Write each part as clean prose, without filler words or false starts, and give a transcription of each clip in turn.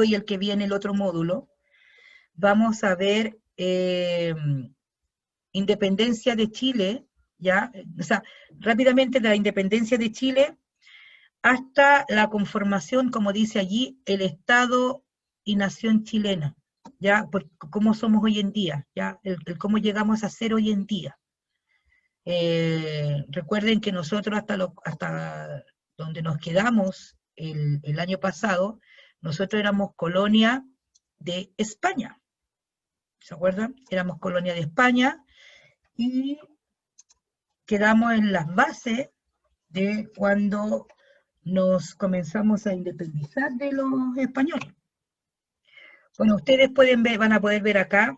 y el que viene el otro módulo, vamos a ver independencia de Chile, ¿ya? O sea, rápidamente la independencia de Chile hasta la conformación, como dice allí, el Estado y nación chilena, ¿ya? Por cómo somos hoy en día, ¿ya? El cómo llegamos a ser hoy en día. Recuerden que nosotros hasta donde nos quedamos el año pasado, nosotros éramos colonia de España, ¿se acuerdan? Éramos colonia de España y quedamos en las bases de cuando nos comenzamos a independizar de los españoles. Bueno, ustedes pueden ver, van a poder ver acá,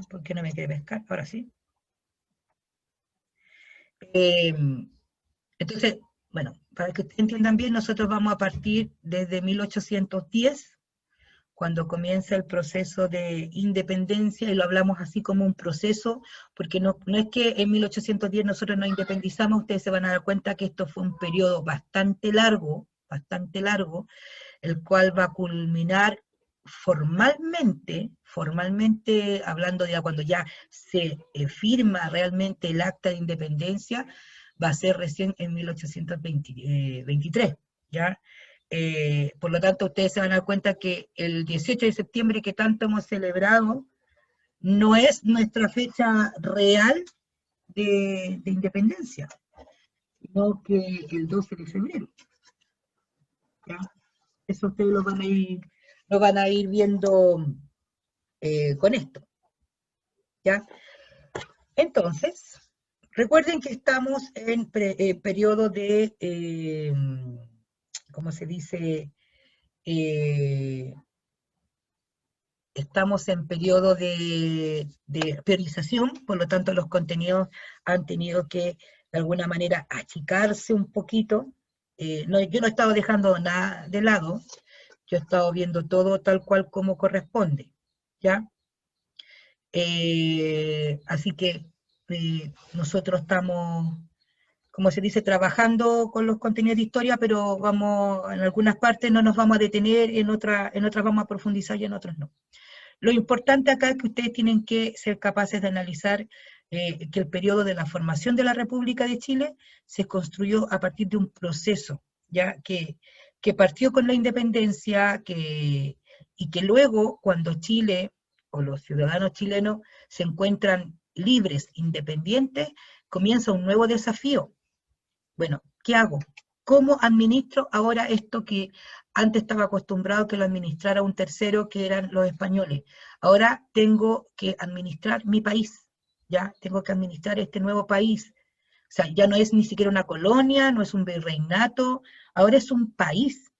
¿por qué no me quiere pescar? Ahora sí. Entonces, bueno, para que ustedes entiendan bien, nosotros vamos a partir desde 1810, cuando comienza el proceso de independencia, y lo hablamos así como un proceso, porque no es que en 1810 nosotros nos independizamos, ustedes se van a dar cuenta que esto fue un periodo bastante largo, el cual va a culminar formalmente hablando de cuando ya se firma realmente el acta de independencia, va a ser recién en 1823, ¿ya? Por lo tanto, ustedes se van a dar cuenta que el 18 de septiembre que tanto hemos celebrado no es nuestra fecha real de independencia, sino que el 12 de febrero, ¿ya? Eso ustedes lo van a ir viendo con esto, ¿ya? Entonces, recuerden que estamos en periodo de, ¿cómo se dice? Estamos en periodo de priorización, por lo tanto los contenidos han tenido que de alguna manera achicarse un poquito. Yo no he estado dejando nada de lado, yo he estado viendo todo tal cual como corresponde, ¿ya? Así que nosotros estamos, como se dice, trabajando con los contenidos de historia, pero vamos, en algunas partes no nos vamos a detener, en otras vamos a profundizar y en otras no. Lo importante acá es que ustedes tienen que ser capaces de analizar que el periodo de la formación de la República de Chile se construyó a partir de un proceso, ya que partió con la independencia y que luego, cuando Chile o los ciudadanos chilenos se encuentran libres, independientes, comienza un nuevo desafío. Bueno, ¿qué hago? ¿Cómo administro ahora esto que antes estaba acostumbrado que lo administrara un tercero, que eran los españoles? Ahora tengo que administrar mi país, ¿ya? Tengo que administrar este nuevo país. O sea, ya no es ni siquiera una colonia, no es un virreinato, ahora es un país.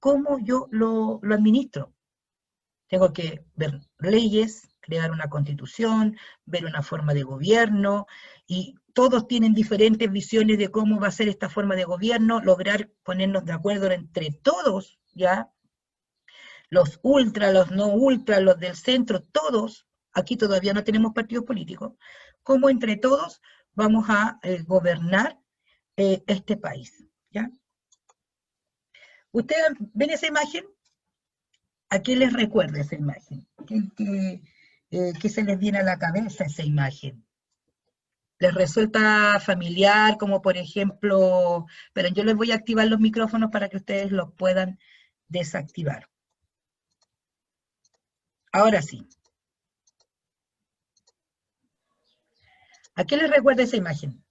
¿Cómo yo lo administro? Tengo que ver leyes, crear una constitución, ver una forma de gobierno, y todos tienen diferentes visiones de cómo va a ser esta forma de gobierno, lograr ponernos de acuerdo entre todos, ¿ya? Los ultra, los no ultra, los del centro, todos, aquí todavía no tenemos partidos políticos, cómo entre todos vamos a gobernar este país, ¿ya? ¿Ustedes ven esa imagen? ¿A qué les recuerda esa imagen? ¿Qué se les viene a la cabeza esa imagen? ¿Les resulta familiar? Como por ejemplo, pero yo les voy a activar los micrófonos para que ustedes los puedan desactivar. Ahora sí. ¿A qué les recuerda esa imagen?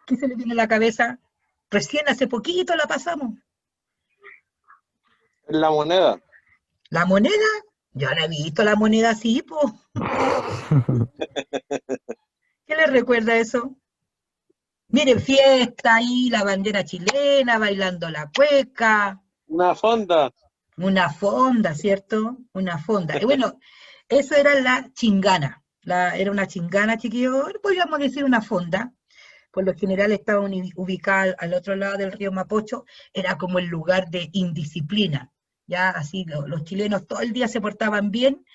¿Qué se les viene a la cabeza? Recién hace poquito la pasamos. La moneda. ¿La moneda? Yo no he visto la moneda así, po. ¿Qué les recuerda eso? Miren, fiesta ahí, la bandera chilena, bailando la cueca. Una fonda. Una fonda, ¿cierto? Una fonda. Y bueno, eso era la chingana. Era una chingana, chiquillos, podríamos decir una fonda. Por lo general estaba ubicada al otro lado del río Mapocho, era como el lugar de indisciplina. Ya así los chilenos todo el día se portaban bien,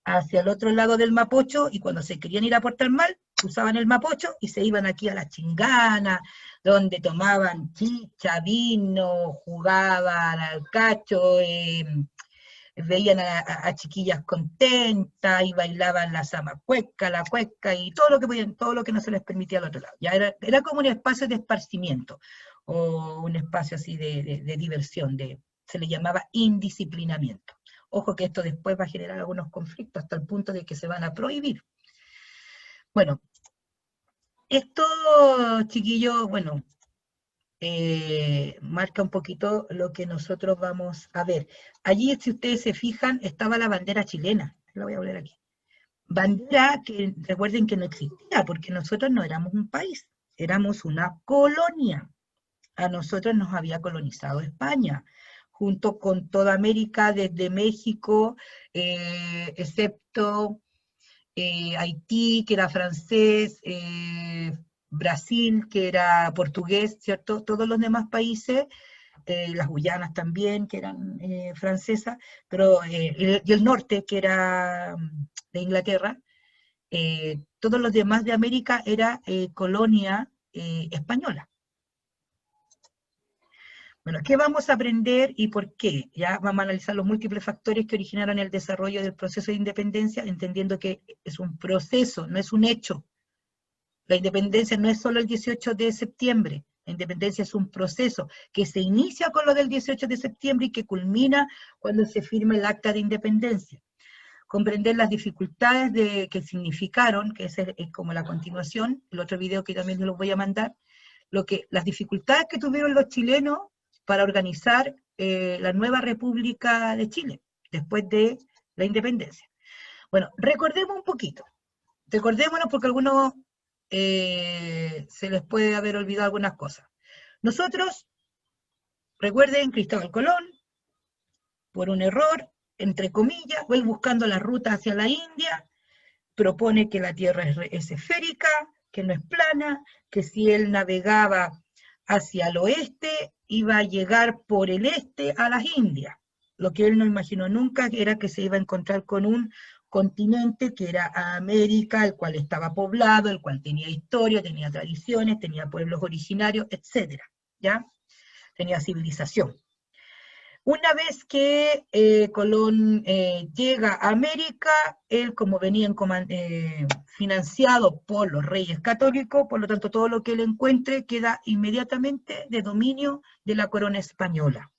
hacia el otro lado del Mapocho, y cuando se querían ir a Puerto Mal, usaban el Mapocho y se iban aquí a la Chingana, donde tomaban chicha, vino, jugaban al cacho, veían a chiquillas contentas y bailaban la zamacueca, la cueca y todo lo que podían, todo lo que no se les permitía al otro lado. Ya era como un espacio de esparcimiento o un espacio así de diversión, se le llamaba indisciplinamiento. Ojo que esto después va a generar algunos conflictos hasta el punto de que se van a prohibir. Bueno, esto, chiquillos, bueno, marca un poquito lo que nosotros vamos a ver. Allí, si ustedes se fijan, estaba la bandera chilena. La voy a poner aquí. Bandera que recuerden que no existía, porque nosotros no éramos un país, éramos una colonia. A nosotros nos había colonizado España, junto con toda América, desde México, excepto Haití, que era francés, Brasil, que era portugués, ¿cierto? Todos los demás países, las Guyanas también, que eran francesas, pero, y el norte, que era de Inglaterra, todos los demás de América era colonia española. Bueno, ¿qué vamos a aprender y por qué? Ya vamos a analizar los múltiples factores que originaron el desarrollo del proceso de independencia, entendiendo que es un proceso, no es un hecho. La independencia no es solo el 18 de septiembre, la independencia es un proceso que se inicia con lo del 18 de septiembre y que culmina cuando se firma el acta de independencia. Comprender las dificultades que significaron, que es como la continuación, el otro video que también los voy a mandar, las dificultades que tuvieron los chilenos para organizar la nueva República de Chile, después de la independencia. Bueno, recordemos un poquito, recordémonos porque a algunos se les puede haber olvidado algunas cosas. Nosotros, recuerden, Cristóbal Colón, por un error, entre comillas, él buscando la ruta hacia la India, propone que la Tierra es esférica, que no es plana, que si él navegaba hacia el oeste, iba a llegar por el este a las Indias. Lo que él no imaginó nunca era que se iba a encontrar con un continente que era América, el cual estaba poblado, el cual tenía historia, tenía tradiciones, tenía pueblos originarios, etc. ¿Ya? Tenía civilización. Una vez que Colón llega a América, él como venía financiado por los reyes católicos, por lo tanto todo lo que él encuentre queda inmediatamente de dominio de la corona española.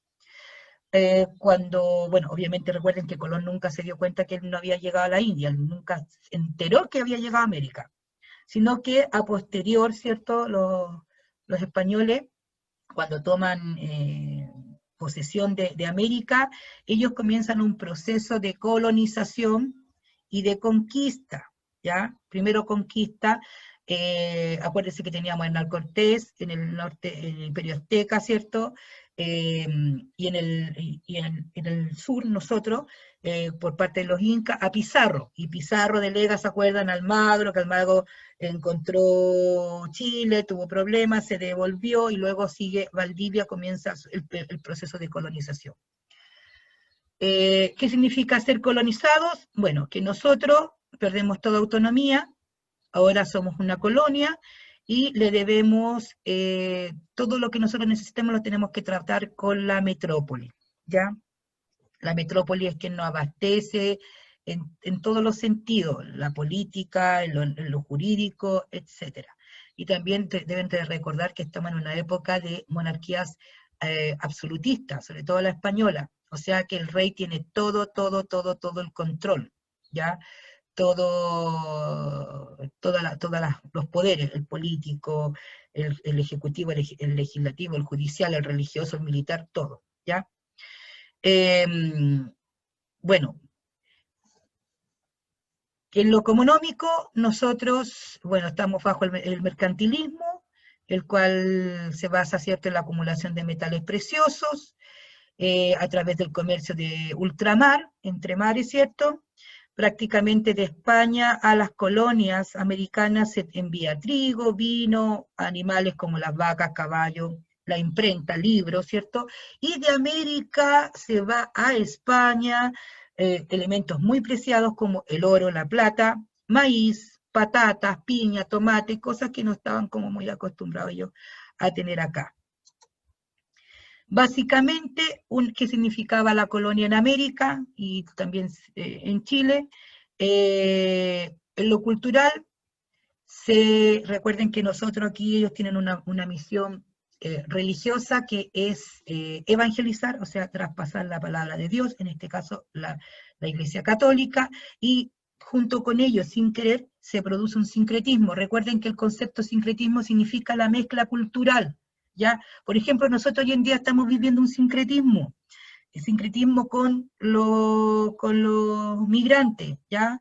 Bueno, obviamente recuerden que Colón nunca se dio cuenta que él no había llegado a la India, él nunca se enteró que había llegado a América, sino que a posterior, ¿cierto? Los españoles, cuando toman posesión de América, ellos comienzan un proceso de colonización y de conquista, ¿ya? Primero conquista, acuérdense que teníamos a Hernán Cortés en el norte, en el Imperio Azteca, ¿cierto? Y en el sur nosotros, por parte de los incas, a Pizarro, y Pizarro delega, ¿se acuerdan? Almagro, que Almagro encontró Chile, tuvo problemas, se devolvió, y luego sigue Valdivia, comienza el proceso de colonización. ¿Qué significa ser colonizados? Bueno, que nosotros perdemos toda autonomía, ahora somos una colonia, y le debemos, todo lo que nosotros necesitemos lo tenemos que tratar con la metrópoli, ¿ya? La metrópoli es quien nos abastece en todos los sentidos, la política, en lo jurídico, etc. Y también deben de recordar que estamos en una época de monarquías absolutistas, sobre todo la española, o sea que el rey tiene todo el control, ¿ya? Todos los poderes, el político, el ejecutivo, el legislativo, el judicial, el religioso, el militar, todo, ¿ya? Bueno, en lo económico, nosotros, bueno, estamos bajo el mercantilismo, el cual se basa, ¿cierto?, en la acumulación de metales preciosos, a través del comercio de ultramar, entre mares, ¿cierto? Prácticamente de España a las colonias americanas se envía trigo, vino, animales como las vacas, caballos, la imprenta, libros, ¿cierto? Y de América se va a España elementos muy preciados como el oro, la plata, maíz, patatas, piña, tomate, cosas que no estaban como muy acostumbrados ellos a tener acá. Básicamente, ¿qué significaba la colonia en América y también en Chile? En lo cultural, recuerden que nosotros aquí, ellos tienen una misión religiosa que es evangelizar, o sea, traspasar la palabra de Dios, en este caso la Iglesia Católica, y junto con ellos, sin querer, se produce un sincretismo. Recuerden que el concepto sincretismo significa la mezcla cultural, ¿ya? Por ejemplo, nosotros hoy en día estamos viviendo un sincretismo, el sincretismo con los migrantes, ¿ya?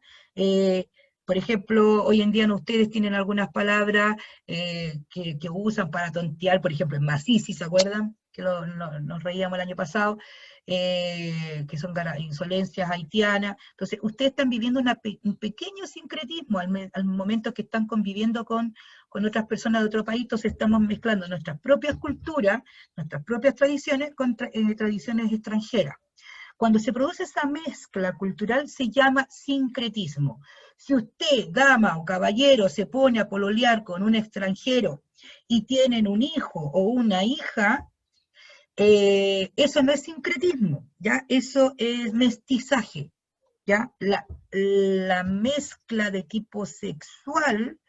Por ejemplo, hoy en día ustedes tienen algunas palabras que usan para tontear, por ejemplo, en Masisi, ¿se acuerdan? Que nos reíamos el año pasado, que son insolencias haitianas. Entonces, ustedes están viviendo un pequeño sincretismo al momento que están conviviendo con otras personas de otro país, entonces estamos mezclando nuestras propias culturas, nuestras propias tradiciones con tradiciones extranjeras. Cuando se produce esa mezcla cultural se llama sincretismo. Si usted, dama o caballero, se pone a pololear con un extranjero y tienen un hijo o una hija, eso no es sincretismo, ¿ya? Eso es mestizaje, ¿ya? La mezcla de tipo sexual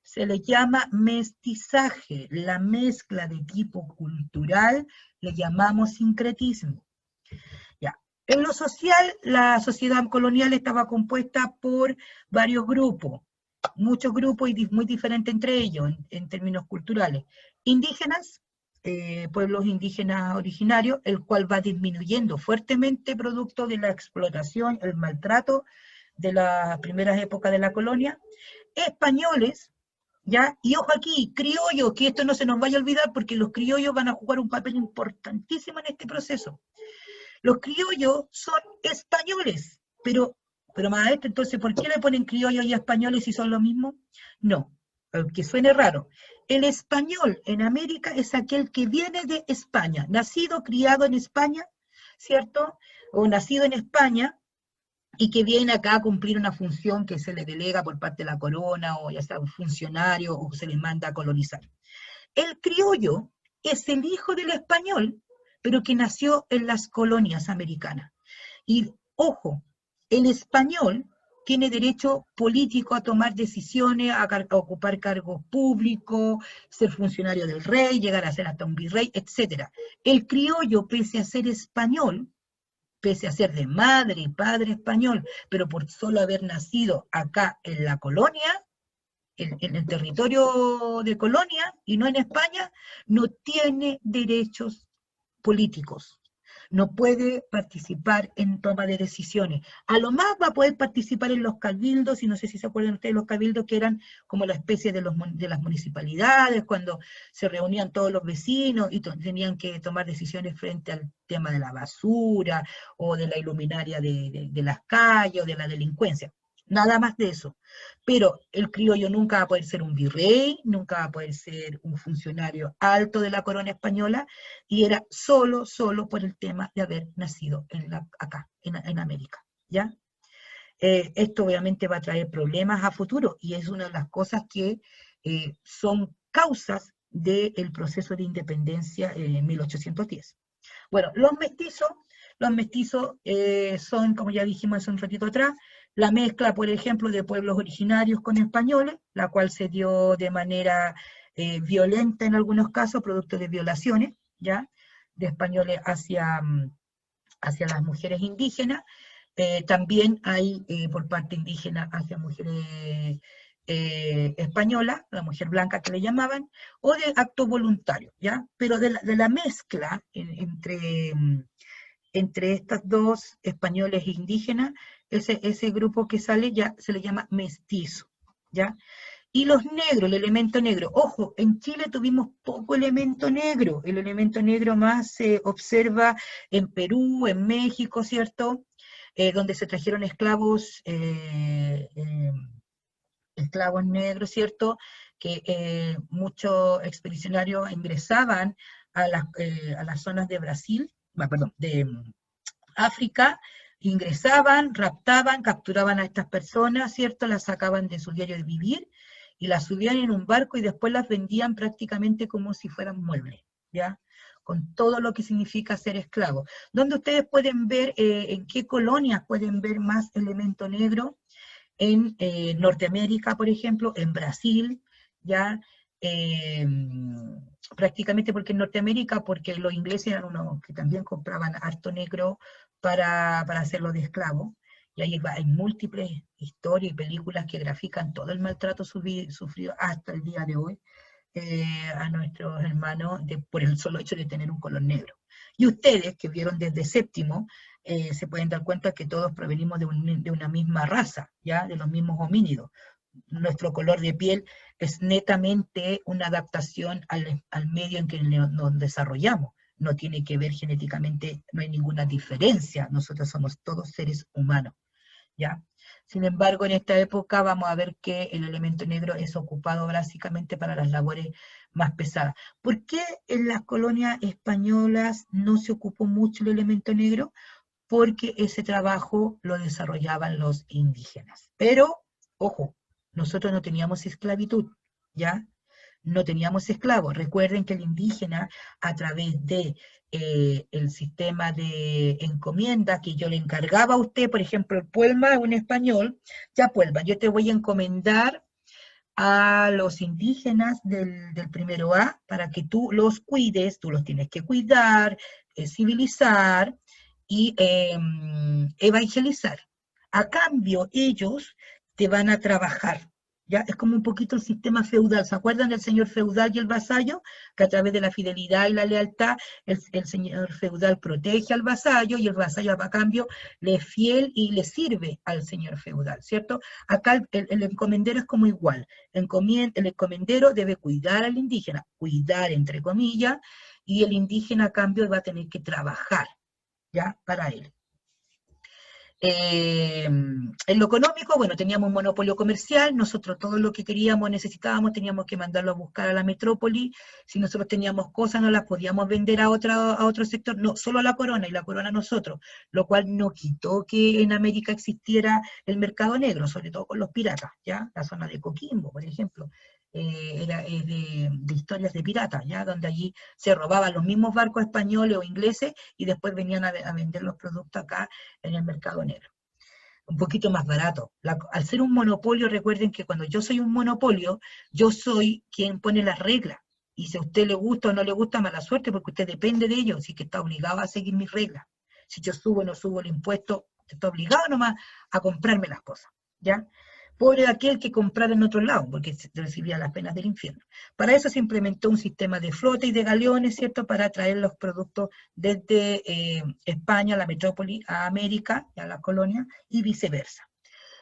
se le llama mestizaje, la mezcla de tipo cultural le llamamos sincretismo. Ya. En lo social, la sociedad colonial estaba compuesta por varios grupos, muchos grupos y muy diferentes entre ellos en términos culturales. Indígenas, pueblos indígenas originarios, el cual va disminuyendo fuertemente producto de la explotación, el maltrato de las primeras épocas de la colonia. Españoles, ¿ya? Y ojo aquí, criollos, que esto no se nos vaya a olvidar porque los criollos van a jugar un papel importantísimo en este proceso. Los criollos son españoles, pero maestro, entonces, ¿por qué le ponen criollos y españoles si son lo mismo? No, aunque suene raro. El español en América es aquel que viene de España, nacido, criado en España, ¿cierto? O nacido en España, y que viene acá a cumplir una función que se le delega por parte de la corona, o ya sea un funcionario, o se le manda a colonizar. El criollo es el hijo del español, pero que nació en las colonias americanas. Y ojo, el español tiene derecho político a tomar decisiones, a ocupar cargos públicos, ser funcionario del rey, llegar a ser hasta un virrey, etc. El criollo, pese a ser español, pese a ser de madre y padre español, pero por solo haber nacido acá en la colonia, en el territorio de colonia y no en España, no tiene derechos políticos. No puede participar en toma de decisiones. A lo más va a poder participar en los cabildos, y no sé si se acuerdan ustedes los cabildos, que eran como la especie de las municipalidades, cuando se reunían todos los vecinos y tenían que tomar decisiones frente al tema de la basura, o de la iluminaria de las calles, o de la delincuencia. Nada más de eso. Pero el criollo nunca va a poder ser un virrey, nunca va a poder ser un funcionario alto de la corona española, y era solo por el tema de haber nacido acá, en América, ¿ya? Esto obviamente va a traer problemas a futuro, y es una de las cosas que son causas del proceso de independencia en 1810. Bueno, los mestizos son, como ya dijimos hace un ratito atrás, la mezcla, por ejemplo, de pueblos originarios con españoles, la cual se dio de manera violenta en algunos casos, producto de violaciones, ¿ya? De españoles hacia las mujeres indígenas. También hay por parte indígena hacia mujeres españolas, la mujer blanca que le llamaban, o de acto voluntario, ¿ya? Pero de la mezcla entre estas dos, españoles e indígenas, ese grupo que sale ya se le llama mestizo, ¿ya? Y los negros, el elemento negro. Ojo, en Chile tuvimos poco elemento negro. El elemento negro más se observa en Perú, en México, ¿cierto? Donde se trajeron esclavos negros, ¿cierto? Que muchos expedicionarios ingresaban a las zonas de Brasil, perdón, de África, ingresaban, raptaban, capturaban a estas personas, ¿cierto? Las sacaban de su diario de vivir y las subían en un barco y después las vendían prácticamente como si fueran muebles, ¿ya? Con todo lo que significa ser esclavo. Donde ustedes pueden ver en qué colonias pueden ver más elemento negro, en Norteamérica, por ejemplo, en Brasil, ya, eh, prácticamente porque en Norteamérica, porque los ingleses eran unos que también compraban harto negro para hacerlo de esclavo, y ahí hay múltiples historias y películas que grafican todo el maltrato sufrido hasta el día de hoy a nuestros hermanos por el solo hecho de tener un color negro. Y ustedes que vieron desde séptimo, se pueden dar cuenta que todos provenimos de una misma raza, ¿ya? De los mismos homínidos. Nuestro color de piel es netamente una adaptación al medio en que nos desarrollamos. No tiene que ver genéticamente, no hay ninguna diferencia. Nosotros somos todos seres humanos, ¿ya? Sin embargo, en esta época vamos a ver que el elemento negro es ocupado básicamente para las labores más pesadas. ¿Por qué en las colonias españolas no se ocupó mucho el elemento negro? Porque ese trabajo lo desarrollaban los indígenas. Pero, ojo, nosotros no teníamos esclavitud, ¿ya? No teníamos esclavos. Recuerden que el indígena, a través de el sistema de encomienda que yo le encargaba a usted, por ejemplo, el Puelma, un español, ya Puelma, yo te voy a encomendar a los indígenas del primero A para que tú los cuides, tú los tienes que cuidar, civilizar y evangelizar. A cambio, ellos te van a trabajar. ¿Ya? Es como un poquito el sistema feudal. ¿Se acuerdan del señor feudal y el vasallo? Que a través de la fidelidad y la lealtad, el señor feudal protege al vasallo y el vasallo a cambio le es fiel y le sirve al señor feudal, ¿cierto? Acá el encomendero es como igual. El encomendero debe cuidar al indígena, cuidar entre comillas, y el indígena a cambio va a tener que trabajar, ¿ya? Para él. En lo económico, bueno, teníamos un monopolio comercial, nosotros todo lo que queríamos, necesitábamos, teníamos que mandarlo a buscar a la metrópoli, si nosotros teníamos cosas no las podíamos vender a otro sector, no, solo a la corona y la corona a nosotros, lo cual no quitó que en América existiera el mercado negro, sobre todo con los piratas, ¿ya? La zona de Coquimbo, por ejemplo, era de historias de piratas, ¿ya? Donde allí se robaban los mismos barcos españoles o ingleses y después venían a vender los productos acá en el mercado negro. Un poquito más barato. Al ser un monopolio, recuerden que cuando yo soy un monopolio, yo soy quien pone las reglas. Y si a usted le gusta o no le gusta, mala suerte, porque usted depende de ello, así que está obligado a seguir mis reglas. Si yo subo o no subo el impuesto, usted está obligado nomás a comprarme las cosas, ¿ya? Pobre de aquel que comprara en otro lado, porque recibía las penas del infierno. Para eso se implementó un sistema de flota y de galeones, ¿cierto?, para traer los productos desde España, la metrópoli, a América, a las colonias, y viceversa.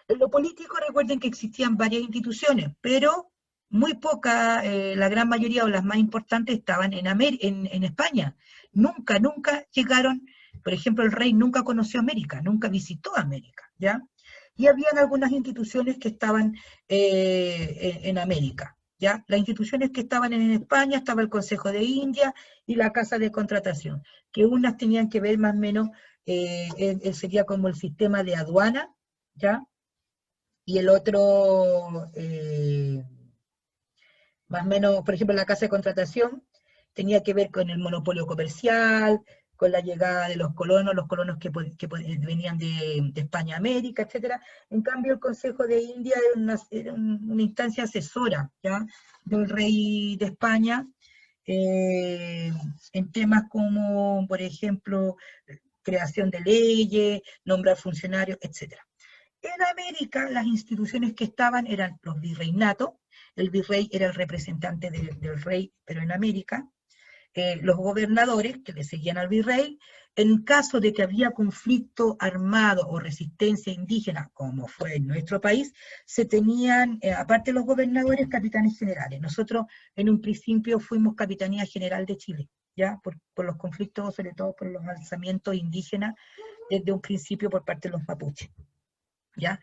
En lo político, recuerden que existían varias instituciones, pero muy pocas, la gran mayoría o las más importantes estaban en España. Nunca llegaron, por ejemplo, el rey nunca conoció América, nunca visitó América, ¿ya? Y habían algunas instituciones que estaban en América, ¿ya? Las instituciones que estaban en España, estaba el Consejo de India y la Casa de Contratación, que unas tenían que ver más o menos, sería como el sistema de aduana, ¿ya? Y el otro, más o menos, por ejemplo, la Casa de Contratación, tenía que ver con el monopolio comercial, con la llegada de los colonos que venían de España a América, etc. En cambio, el Consejo de India era una instancia asesora, ¿ya?, del rey de España, en temas como, por ejemplo, creación de leyes, nombrar funcionarios, etc. En América, las instituciones que estaban eran los virreinatos, el virrey era el representante del rey, pero en América, los gobernadores que le seguían al virrey, en caso de que había conflicto armado o resistencia indígena, como fue en nuestro país, se tenían, aparte de los gobernadores, capitanes generales. Nosotros en un principio fuimos Capitanía General de Chile, ¿ya? Por los conflictos, sobre todo por los alzamientos indígenas, desde un principio por parte de los mapuches, ¿ya?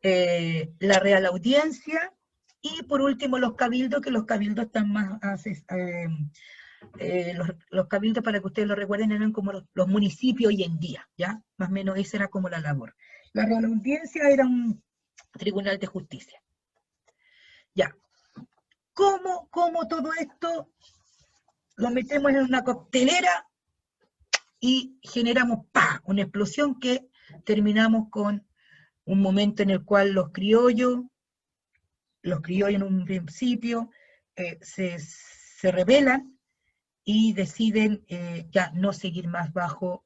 La Real Audiencia, y por último los cabildos, que los cabildos están más los cabildos, para que ustedes lo recuerden, eran como los municipios hoy en día, ¿ya? Más o menos esa era como la labor. La Real Audiencia era un tribunal de justicia. Ya. ¿Cómo todo esto lo metemos en una coctelera y generamos ¡pah! Una explosión que terminamos con un momento en el cual los criollos en un principio se rebelan y deciden ya no seguir más bajo,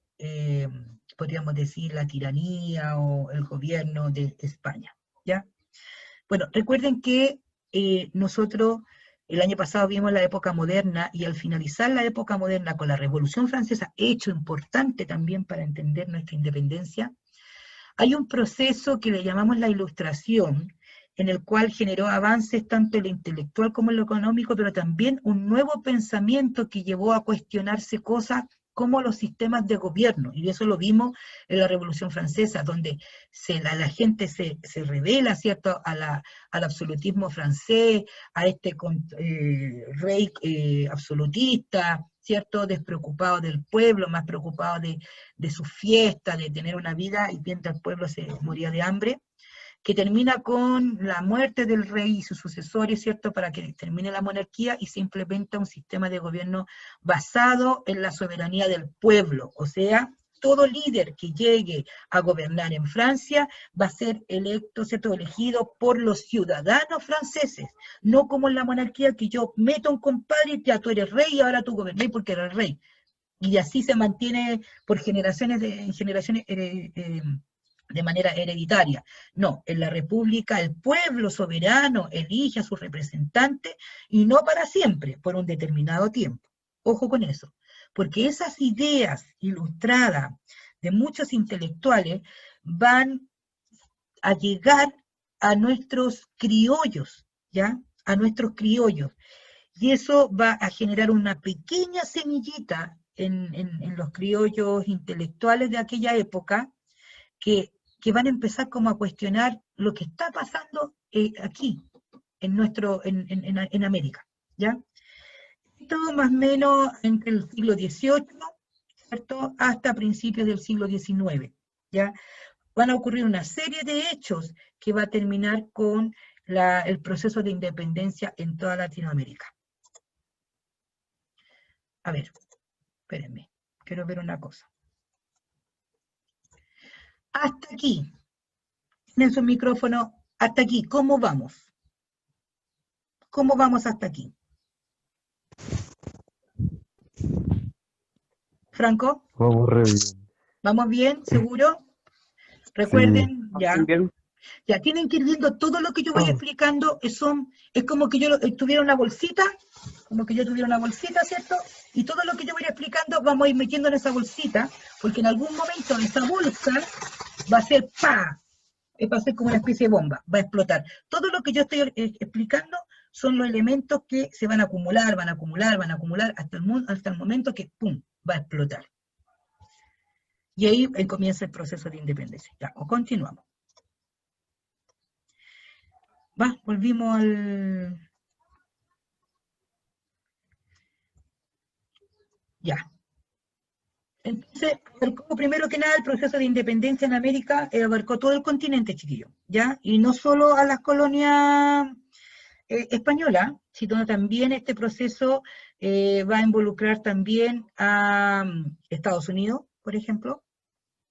podríamos decir, la tiranía o el gobierno de España, ¿ya? Bueno, recuerden que nosotros el año pasado vimos la época moderna, y al finalizar la época moderna con la Revolución Francesa, hecho importante también para entender nuestra independencia, hay un proceso que le llamamos la Ilustración, en el cual generó avances tanto en lo intelectual como en lo económico, pero también un nuevo pensamiento que llevó a cuestionarse cosas como los sistemas de gobierno, y eso lo vimos en la Revolución Francesa, donde la gente se revela, ¿cierto?, al absolutismo francés, a este rey absolutista, ¿cierto?, despreocupado del pueblo, más preocupado de su fiesta, de tener una vida, y mientras el pueblo se moría de hambre, que termina con la muerte del rey y sus sucesores, ¿cierto?, para que termine la monarquía y se implementa un sistema de gobierno basado en la soberanía del pueblo. O sea, todo líder que llegue a gobernar en Francia va a ser electo, ¿cierto?, elegido por los ciudadanos franceses, no como en la monarquía, que yo meto a un compadre y ya tú eres rey y ahora tú gobernás porque eres rey. Y así se mantiene por generaciones en generaciones de manera hereditaria. No, en la República el pueblo soberano elige a sus representantes, y no para siempre, por un determinado tiempo. Ojo con eso, porque esas ideas ilustradas de muchos intelectuales van a llegar a nuestros criollos, ¿ya? A nuestros criollos. Y eso va a generar una pequeña semillita en los criollos intelectuales de aquella época, que van a empezar como a cuestionar lo que está pasando aquí, en América, ¿ya? Todo más o menos entre el siglo XVIII, ¿cierto?, hasta principios del siglo XIX, ¿ya? Van a ocurrir una serie de hechos que va a terminar con el proceso de independencia en toda Latinoamérica. A ver, espérenme, quiero ver una cosa. Hasta aquí, en su micrófono, hasta aquí, ¿cómo vamos? ¿Cómo vamos hasta aquí? ¿Franco? Vamos re bien. ¿Vamos bien? ¿Seguro? Recuerden, Sí. ya. Ya tienen que ir viendo todo lo que yo voy explicando, es como que yo tuviera una bolsita, ¿cierto? Y todo lo que yo voy explicando vamos a ir metiendo en esa bolsita, porque en algún momento esa bolsa va a ser ¡pa! Va a ser como una especie de bomba, va a explotar. Todo lo que yo estoy explicando son los elementos que se van a acumular, hasta el momento que ¡pum!, va a explotar. Y ahí comienza el proceso de independencia. Ya, o continuamos. Volvimos al... Ya. Entonces, abarcó primero que nada el proceso de independencia en América, abarcó todo el continente, chiquillo, ¿ya? Y no solo a las colonias españolas, sino también este proceso va a involucrar también a Estados Unidos, por ejemplo,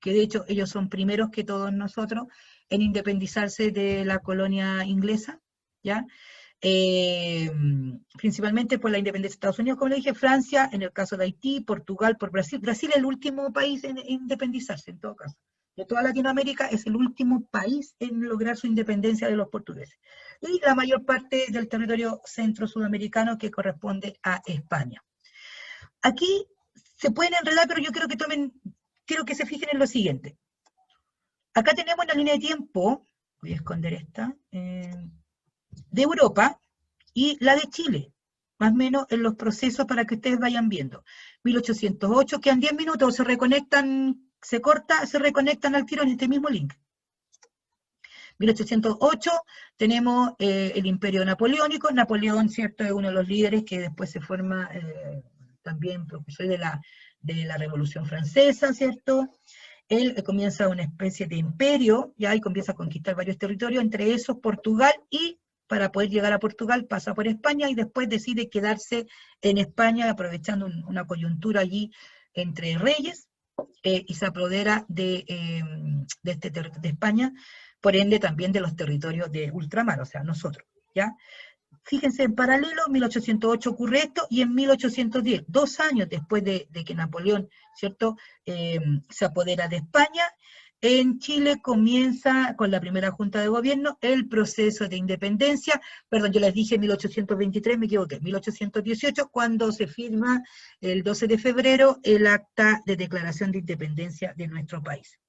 que de hecho ellos son primeros que todos nosotros en independizarse de la colonia inglesa, ¿ya? Principalmente por la independencia de Estados Unidos, como le dije, Francia, en el caso de Haití, Portugal, por Brasil. Brasil es el último país en independizarse, en todo caso. De toda Latinoamérica es el último país en lograr su independencia de los portugueses. Y la mayor parte del territorio centro-sudamericano, que corresponde a España. Aquí se pueden enredar, pero yo quiero que se fijen en lo siguiente. Acá tenemos la línea de tiempo, voy a esconder esta, de Europa y la de Chile, más o menos en los procesos para que ustedes vayan viendo. 1808, quedan 10 minutos, se reconectan, se reconectan al tiro en este mismo link. 1808 tenemos el Imperio Napoleónico. Napoleón, ¿cierto?, es uno de los líderes que después se forma también profesor de la Revolución Francesa, ¿cierto? Él comienza una especie de imperio, ya, y comienza a conquistar varios territorios, entre esos Portugal, y para poder llegar a Portugal pasa por España y después decide quedarse en España aprovechando una coyuntura allí entre reyes, y se apodera de España, por ende también de los territorios de ultramar, o sea, nosotros, ¿ya? Fíjense, en paralelo, en 1808 ocurre esto, y en 1810, 2 años después de que Napoleón, ¿cierto?, se apodera de España, en Chile comienza, con la primera junta de gobierno, el proceso de independencia. Perdón, yo les dije 1823, me equivoqué, 1818, cuando se firma el 12 de febrero el acta de declaración de independencia de nuestro país.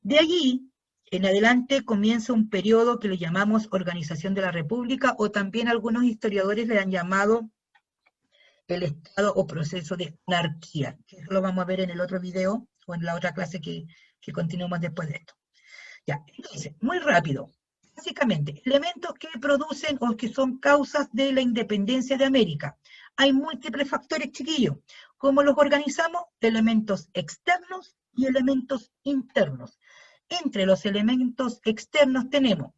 De allí en adelante comienza un periodo que le llamamos Organización de la República, o también algunos historiadores le han llamado el estado o proceso de anarquía, que lo vamos a ver en el otro video, o en la otra clase que continuamos después de esto. Ya, entonces, muy rápido. Básicamente, elementos que producen o que son causas de la independencia de América. Hay múltiples factores, chiquillos. ¿Cómo los organizamos? Elementos externos y elementos internos. Entre los elementos externos tenemos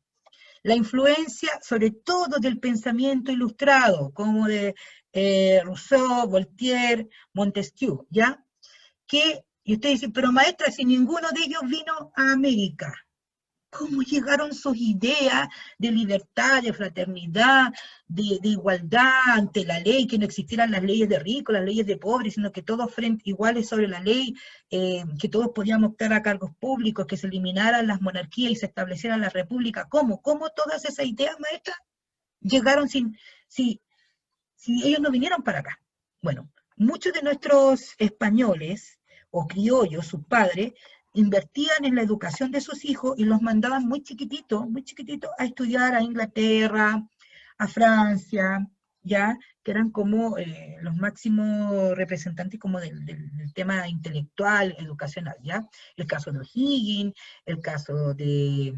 la influencia, sobre todo del pensamiento ilustrado, como de Rousseau, Voltaire, Montesquieu, ¿ya? Y ustedes dicen, pero maestra, si ninguno de ellos vino a América, ¿cómo llegaron sus ideas de libertad, de fraternidad, de igualdad ante la ley, que no existieran las leyes de ricos, las leyes de pobres, sino que todos iguales sobre la ley, que todos podíamos optar a cargos públicos, que se eliminaran las monarquías y se establecieran las repúblicas? ¿Cómo todas esas ideas, maestra, llegaron si ellos no vinieron para acá? Bueno, muchos de nuestros españoles o criollos, sus padres, invertían en la educación de sus hijos y los mandaban muy chiquititos, a estudiar a Inglaterra, a Francia, ya, que eran como los máximos representantes como del tema intelectual, educacional, ya. El caso de O'Higgins, el caso de,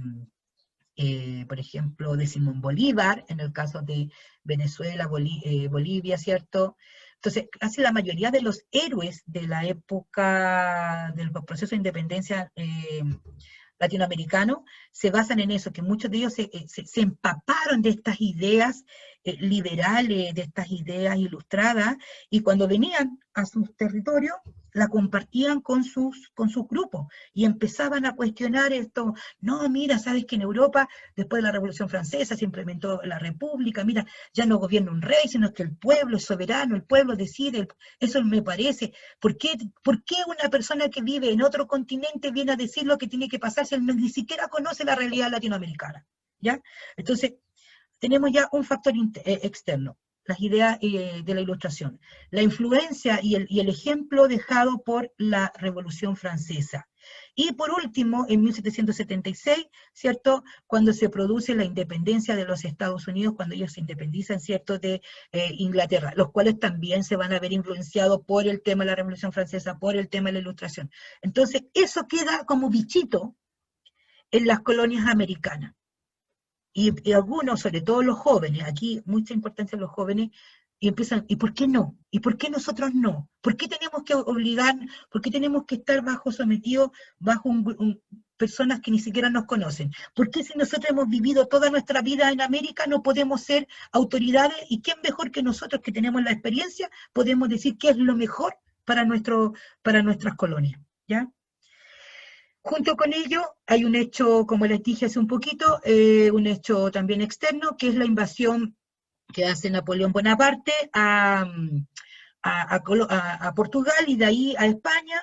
por ejemplo, de Simón Bolívar, en el caso de Venezuela, Bolivia, ¿cierto? Entonces, casi la mayoría de los héroes de la época del proceso de independencia latinoamericano se basan en eso, que muchos de ellos se empaparon de estas ideas liberales, de estas ideas ilustradas, y cuando venían a sus territorios, la compartían con sus grupos, y empezaban a cuestionar esto. No, mira, sabes que en Europa, después de la Revolución Francesa, se implementó la República, mira, ya no gobierna un rey, sino que el pueblo es soberano, el pueblo decide, eso me parece. ¿Por qué una persona que vive en otro continente viene a decir lo que tiene que pasar si él ni siquiera conoce la realidad latinoamericana? ¿Ya? Entonces, tenemos ya un factor externo, las ideas de la Ilustración, la influencia y el ejemplo dejado por la Revolución Francesa. Y por último, en 1776, ¿cierto?, cuando se produce la independencia de los Estados Unidos, cuando ellos se independizan, ¿cierto?, de Inglaterra, los cuales también se van a ver influenciados por el tema de la Revolución Francesa, por el tema de la Ilustración. Entonces, eso queda como bichito en las colonias americanas. Y algunos, sobre todo los jóvenes, aquí mucha importancia en los jóvenes, y empiezan, ¿y por qué no? ¿Y por qué nosotros no? ¿Por qué tenemos que obligar, por qué tenemos que estar sometidos bajo personas que ni siquiera nos conocen? ¿Por qué si nosotros hemos vivido toda nuestra vida en América no podemos ser autoridades? ¿Y quién mejor que nosotros que tenemos la experiencia podemos decir qué es lo mejor para nuestras colonias? ¿Ya? Junto con ello, hay un hecho, como les dije hace un poquito, un hecho también externo, que es la invasión que hace Napoleón Bonaparte a Portugal y de ahí a España,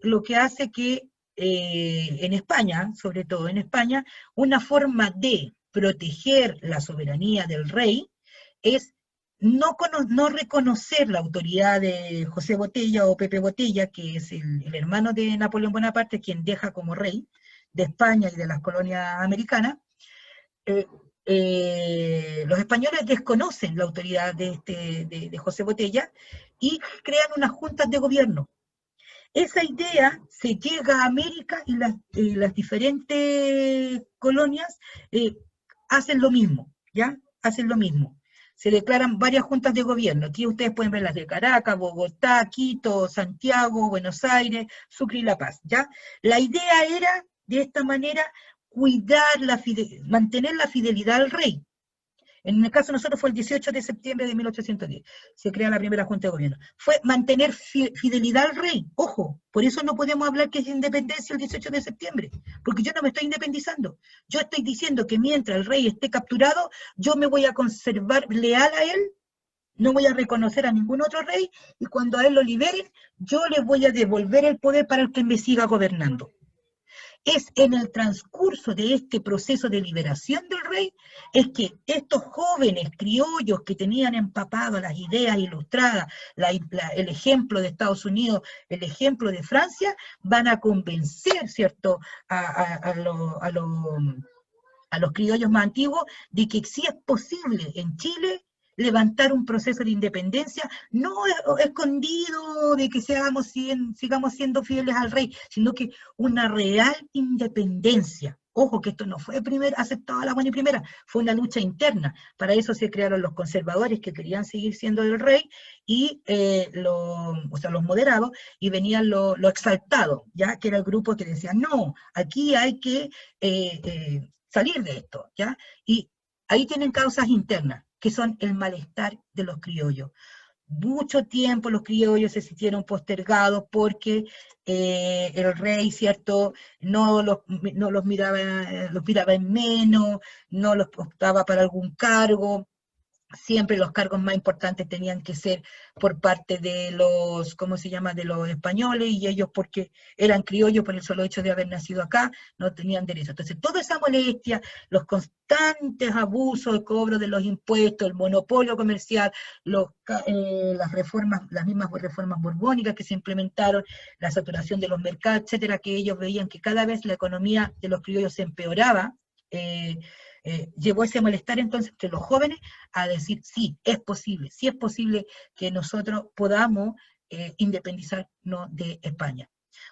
lo que hace que en España, sobre todo en España, una forma de proteger la soberanía del rey es no reconocer la autoridad de José Botella o Pepe Botella, que es el hermano de Napoleón Bonaparte, quien deja como rey de España y de las colonias americanas. Los españoles desconocen la autoridad de José Botella y crean unas juntas de gobierno. Esa idea se llega a América y las diferentes colonias hacen lo mismo, ¿ya? Hacen lo mismo. se declaran varias juntas de gobierno. Aquí ustedes pueden ver las de Caracas, Bogotá, Quito, Santiago, Buenos Aires, Sucre y La Paz, ¿ya? La idea era, de esta manera, cuidar mantener la fidelidad al rey. En el caso de nosotros fue el 18 de septiembre de 1810, se crea la primera Junta de Gobierno. Fue mantener fidelidad al rey, ojo, por eso no podemos hablar que es independencia el 18 de septiembre, porque yo no me estoy independizando. Yo estoy diciendo que mientras el rey esté capturado, yo me voy a conservar leal a él, no voy a reconocer a ningún otro rey, y cuando a él lo liberen, yo le voy a devolver el poder para el que me siga gobernando. Es en el transcurso de este proceso de liberación del rey, es que estos jóvenes criollos que tenían empapado las ideas ilustradas, el ejemplo de Estados Unidos, el ejemplo de Francia, van a convencer, ¿cierto?, a los criollos más antiguos de que sí es posible en Chile levantar un proceso de independencia, no escondido de que sigamos siendo fieles al rey, sino que una real independencia. Ojo que esto no fue aceptado a la buena y primera, fue una lucha interna. Para eso se crearon los conservadores que querían seguir siendo el rey y los moderados, y venían los exaltados, ¿ya? Que era el grupo que decía, no, aquí hay que salir de esto, ¿ya? Y ahí tienen causas internas, que son el malestar de los criollos. Mucho tiempo los criollos se sintieron postergados porque el rey, ¿cierto?, no los miraba en menos, no los optaba para algún cargo. Siempre los cargos más importantes tenían que ser por parte de los, ¿cómo se llama?, de los españoles, y ellos, porque eran criollos por el solo hecho de haber nacido acá, no tenían derecho. Entonces, toda esa molestia, los constantes abusos, el cobro de los impuestos, el monopolio comercial, las mismas reformas borbónicas que se implementaron, la saturación de los mercados, etcétera, que ellos veían que cada vez la economía de los criollos se empeoraba, llevó ese malestar entonces entre los jóvenes a decir, sí es posible que nosotros podamos independizarnos de España.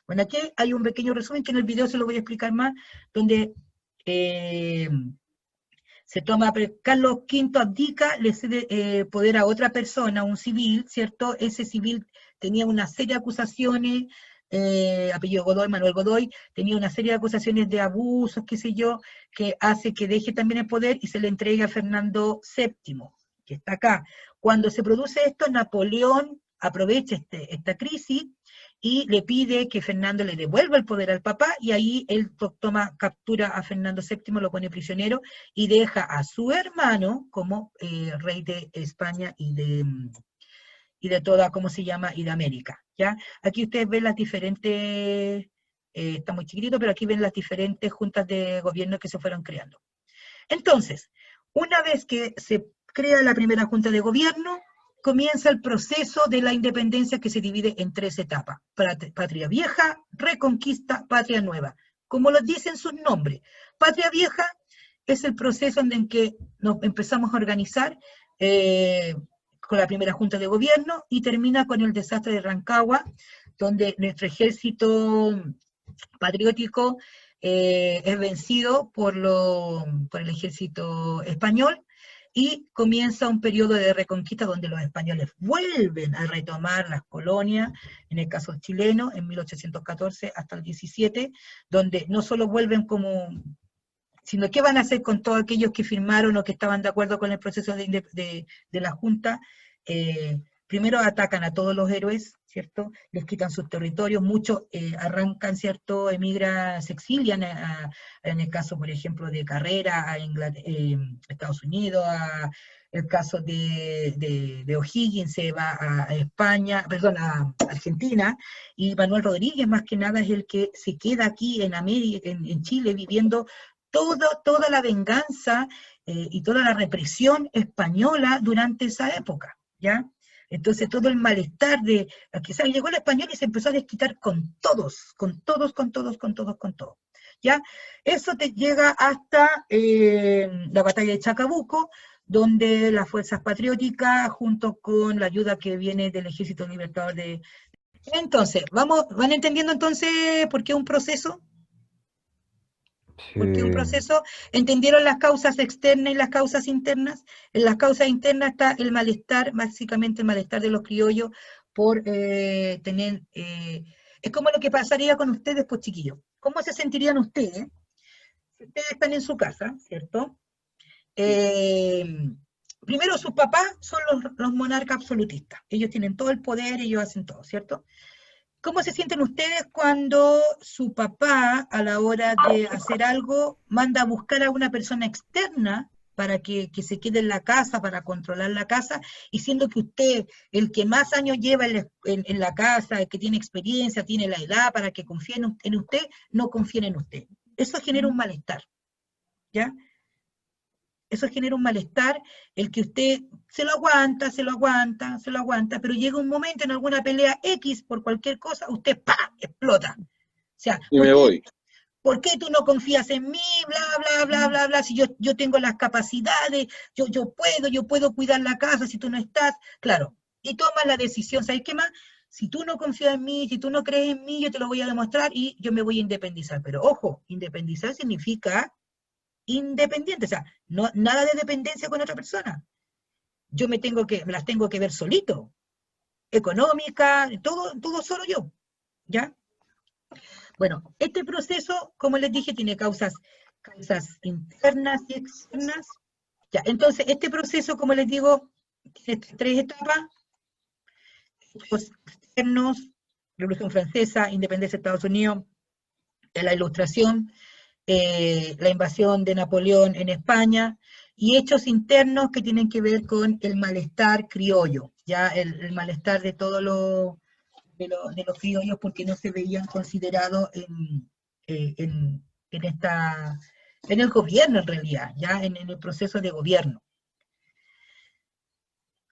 Bueno, aquí hay un pequeño resumen que en el video se lo voy a explicar más, donde se toma, Carlos V abdica, le cede poder a otra persona, un civil, ¿cierto? Ese civil tenía una serie de acusaciones, apellido Godoy, Manuel Godoy, tenía una serie de acusaciones de abusos, qué sé yo, que hace que deje también el poder y se le entregue a Fernando VII, que está acá. Cuando se produce esto, Napoleón aprovecha esta crisis y le pide que Fernando le devuelva el poder al papá, y ahí él captura a Fernando VII, lo pone prisionero, y deja a su hermano como rey de España y de toda, ¿cómo se llama?, y de América, ¿ya? Aquí ustedes ven las diferentes, está muy chiquitito, pero aquí ven las diferentes juntas de gobierno que se fueron creando. Entonces, una vez que se crea la primera junta de gobierno, comienza el proceso de la independencia, que se divide en 3 etapas: Patria Vieja, Reconquista, Patria Nueva. Como lo dicen sus nombres, Patria Vieja es el proceso en que nos empezamos a organizar con la primera junta de gobierno, y termina con el desastre de Rancagua, donde nuestro ejército patriótico es vencido por el ejército español, y comienza un periodo de reconquista donde los españoles vuelven a retomar las colonias, en el caso chileno, en 1814 hasta el 17, donde no solo vuelven sino qué van a hacer con todos aquellos que firmaron o que estaban de acuerdo con el proceso de la Junta. Primero atacan a todos los héroes, ¿cierto? Les quitan sus territorios, muchos arrancan, ¿cierto?, emigran, se exilian en el caso, por ejemplo, de Carrera, a Estados Unidos, el caso de O'Higgins se va a España, perdón, a Argentina, y Manuel Rodríguez, más que nada, es el que se queda aquí en Chile, viviendo toda la venganza y toda la represión española durante esa época, ¿ya? Entonces todo el malestar llegó el español y se empezó a desquitar con todos, ¿ya? Eso te llega hasta la batalla de Chacabuco, donde las fuerzas patrióticas, junto con la ayuda que viene del Ejército Libertador de... Entonces, ¿van entendiendo entonces por qué un proceso? Porque un Sí. proceso, ¿entendieron las causas externas y las causas internas? En las causas internas está el malestar, básicamente el malestar de los criollos por tener... es como lo que pasaría con ustedes, pues chiquillos. ¿Cómo se sentirían ustedes si ustedes están en su casa, ¿cierto? Eh, Primero, sus papás son los monarcas absolutistas. Ellos tienen todo el poder, ellos hacen todo, ¿cierto? ¿Cómo se sienten ustedes cuando su papá, a la hora de hacer algo, manda a buscar a una persona externa para que se quede en la casa, para controlar la casa, y siendo que usted, el que más años lleva en la casa, el que tiene experiencia, tiene la edad para que confíe en usted, no confíen en usted? Eso genera un malestar, ¿ya? Eso genera un malestar, el que usted se lo aguanta, se lo aguanta, se lo aguanta, pero llega un momento en alguna pelea X por cualquier cosa, usted ¡pa! Explota. O sea, Y me voy. ¿por qué tú no confías en mí? Bla, bla, bla, bla, bla, si yo tengo las capacidades, yo puedo cuidar la casa si tú no estás. Claro, y tomas la decisión, ¿sabes qué más? Si tú no confías en mí, si tú no crees en mí, yo te lo voy a demostrar y yo me voy a independizar. Pero ojo, independizar significa independiente, o sea, no, nada de dependencia con otra persona. Yo me las tengo que ver solito, económica, todo solo yo, ¿ya? Bueno, este proceso, como les dije, tiene causas internas y externas. Ya, entonces, este proceso, como les digo, tiene tres etapas: hechos externos, Revolución Francesa, independencia de Estados Unidos, la Ilustración, la invasión de Napoleón en España, y hechos internos que tienen que ver con el malestar criollo, ya el malestar de todos de los criollos porque no se veían considerados en en el gobierno en realidad, ya en el proceso de gobierno.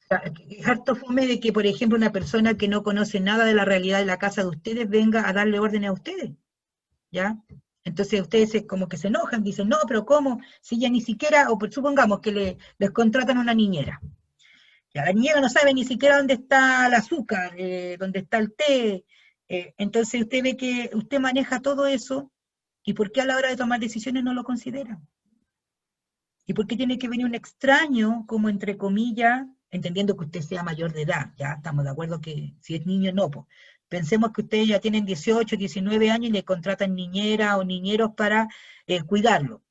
O sea, es harto fome de que, por ejemplo, una persona que no conoce nada de la realidad de la casa de ustedes venga a darle órdenes a ustedes, ¿ya? Entonces ustedes como que se enojan, dicen, no, pero ¿cómo? Si ya ni siquiera, o supongamos que les contratan una niñera. Ya, la niñera no sabe ni siquiera dónde está el azúcar, dónde está el té. Entonces usted ve que usted maneja todo eso, ¿y por qué a la hora de tomar decisiones no lo considera? ¿Y por qué tiene que venir un extraño, como entre comillas, entendiendo que usted sea mayor de edad? Ya estamos de acuerdo que si es niño, no, pues. Pensemos que ustedes ya tienen 18, 19 años y le contratan niñera o niñeros para cuidarlo.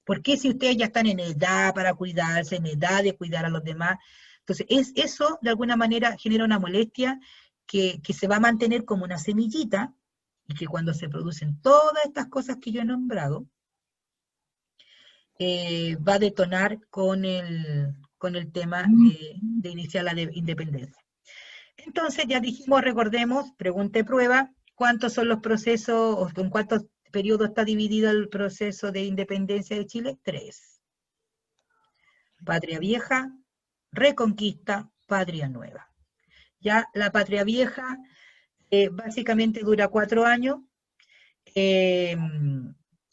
¿Por qué si ustedes ya están en edad para cuidarse, en edad de cuidar a los demás? Entonces, eso de alguna manera genera una molestia que se va a mantener como una semillita y que cuando se producen todas estas cosas que yo he nombrado, va a detonar con el tema de iniciar la independencia. Entonces, ya dijimos, recordemos, pregunta y prueba, ¿cuántos son los procesos o en cuántos periodos está dividido el proceso de independencia de Chile? 3. Patria Vieja, Reconquista, Patria Nueva. Ya la Patria Vieja básicamente dura 4 años, eh,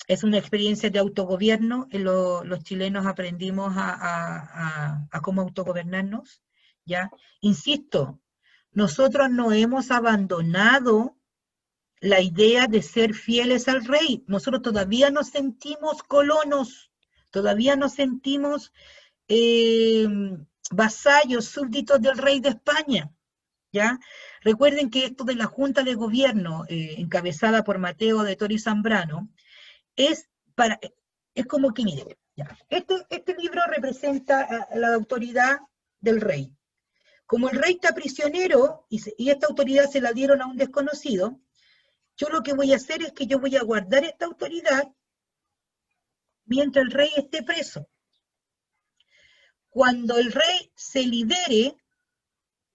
es una experiencia de autogobierno, los chilenos aprendimos a cómo autogobernarnos, ¿ya? Insisto, nosotros no hemos abandonado la idea de ser fieles al rey, nosotros todavía nos sentimos colonos, todavía nos sentimos eh, vasallos, súbditos del rey de España, ¿ya? Recuerden que esto de la Junta de Gobierno, encabezada por Mateo de Tori Zambrano, es, para, es como que, mire, ya, este libro representa a la autoridad del rey. Como el rey está prisionero y esta autoridad se la dieron a un desconocido, yo lo que voy a hacer es que yo voy a guardar esta autoridad mientras el rey esté preso. Cuando el rey se libere,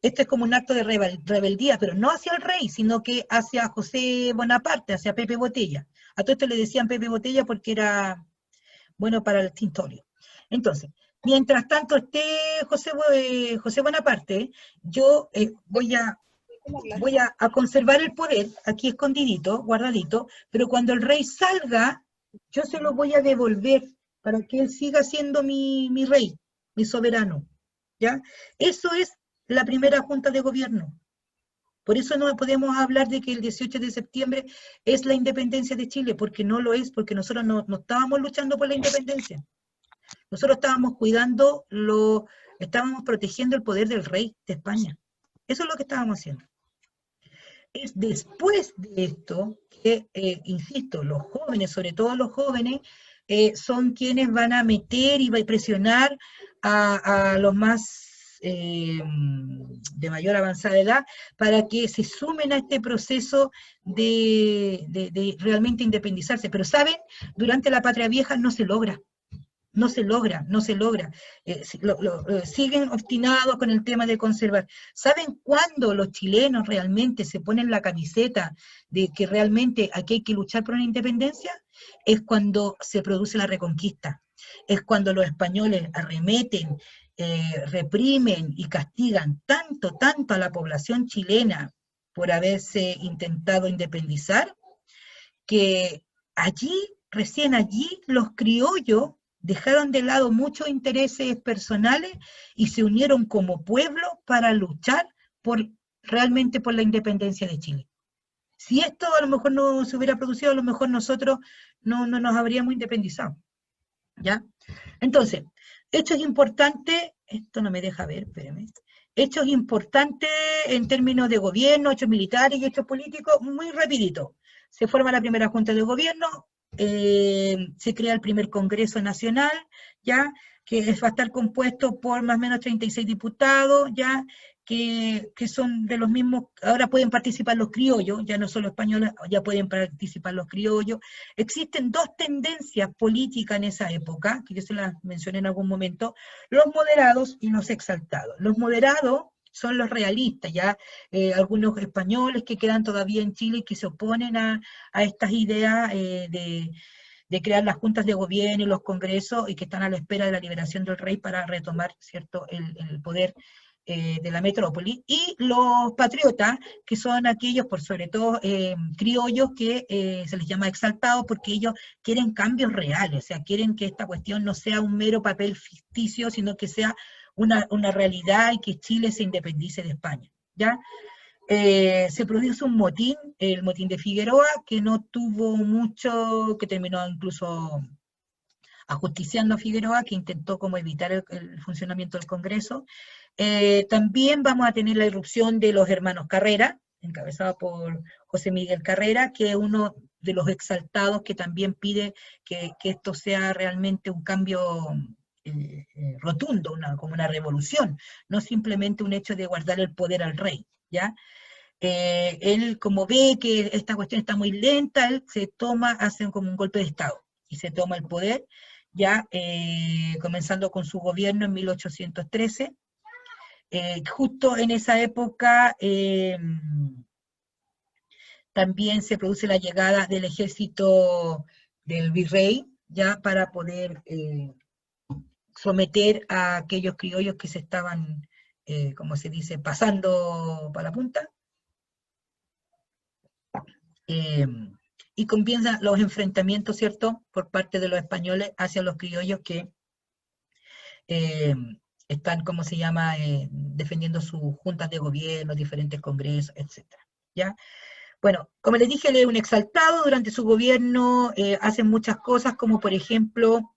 esto es como un acto de rebeldía, pero no hacia el rey, sino que hacia José Bonaparte, hacia Pepe Botella. A todo esto le decían Pepe Botella porque era bueno para el tintorio. Entonces, mientras tanto esté José Bonaparte, yo voy a conservar el poder aquí escondidito, guardadito, pero cuando el rey salga, yo se lo voy a devolver para que él siga siendo mi rey, mi soberano. ¿Ya? Eso es la primera junta de gobierno. Por eso no podemos hablar de que el 18 de septiembre es la independencia de Chile, porque no lo es, porque nosotros no estábamos luchando por la independencia. Nosotros estábamos estábamos protegiendo el poder del rey de España. Eso es lo que estábamos haciendo. Es después de esto que, insisto, los jóvenes, sobre todo los jóvenes, son quienes van a meter y va a presionar a los más de mayor avanzada edad para que se sumen a este proceso de realmente independizarse. Pero, ¿saben? Durante la Patria Vieja no se logra. No se logra, no se logra. Siguen obstinados con el tema de conservar. ¿Saben cuándo los chilenos realmente se ponen la camiseta de que realmente aquí hay que luchar por una independencia? Es cuando se produce la reconquista. Es cuando los españoles arremeten, reprimen y castigan tanto a la población chilena por haberse intentado independizar, que recién allí, los criollos dejaron de lado muchos intereses personales y se unieron como pueblo para luchar realmente por la independencia de Chile. Si esto a lo mejor no se hubiera producido, a lo mejor nosotros no nos habríamos independizado. ¿Ya? Entonces, hechos importantes, esto no me deja ver, espérame. Hechos importantes en términos de gobierno, hechos militares y hechos políticos, muy rapidito. Se forma la primera Junta de Gobierno, se crea el primer Congreso Nacional, ya, que va a estar compuesto por más o menos 36 diputados, ya, que son de los mismos, ahora pueden participar los criollos, ya no solo españoles, ya pueden participar los criollos. Existen dos tendencias políticas en esa época, que yo se las mencioné en algún momento, los moderados y los exaltados. Los moderados son los realistas, ya algunos españoles que quedan todavía en Chile y que se oponen a estas ideas de crear las juntas de gobierno y los congresos y que están a la espera de la liberación del rey para retomar, ¿cierto?, el poder de la metrópoli, y los patriotas, que son aquellos, por sobre todo criollos, que se les llama exaltados, porque ellos quieren cambios reales, o sea, quieren que esta cuestión no sea un mero papel ficticio, sino que sea una realidad y que Chile se independice de España, ¿ya? Se produjo un motín, el motín de Figueroa, que no tuvo mucho, que terminó incluso ajusticiando a Figueroa, que intentó como evitar el funcionamiento del Congreso. También vamos a tener la irrupción de los hermanos Carrera, encabezado por José Miguel Carrera, que es uno de los exaltados que también pide que esto sea realmente un cambio rotundo, como una revolución, no simplemente un hecho de guardar el poder al rey, ¿ya? Él, como ve que esta cuestión está muy lenta, él hace como un golpe de Estado, y se toma el poder, ya comenzando con su gobierno en 1813. Justo en esa época también se produce la llegada del ejército del virrey, ya para poder someter a aquellos criollos que se estaban, como se dice, pasando para la punta. Y comienzan los enfrentamientos, ¿cierto?, por parte de los españoles hacia los criollos que están, ¿cómo se llama?, defendiendo sus juntas de gobierno, diferentes congresos, etc. ¿Ya? Bueno, como les dije, él es un exaltado. Durante su gobierno hacen muchas cosas, como por ejemplo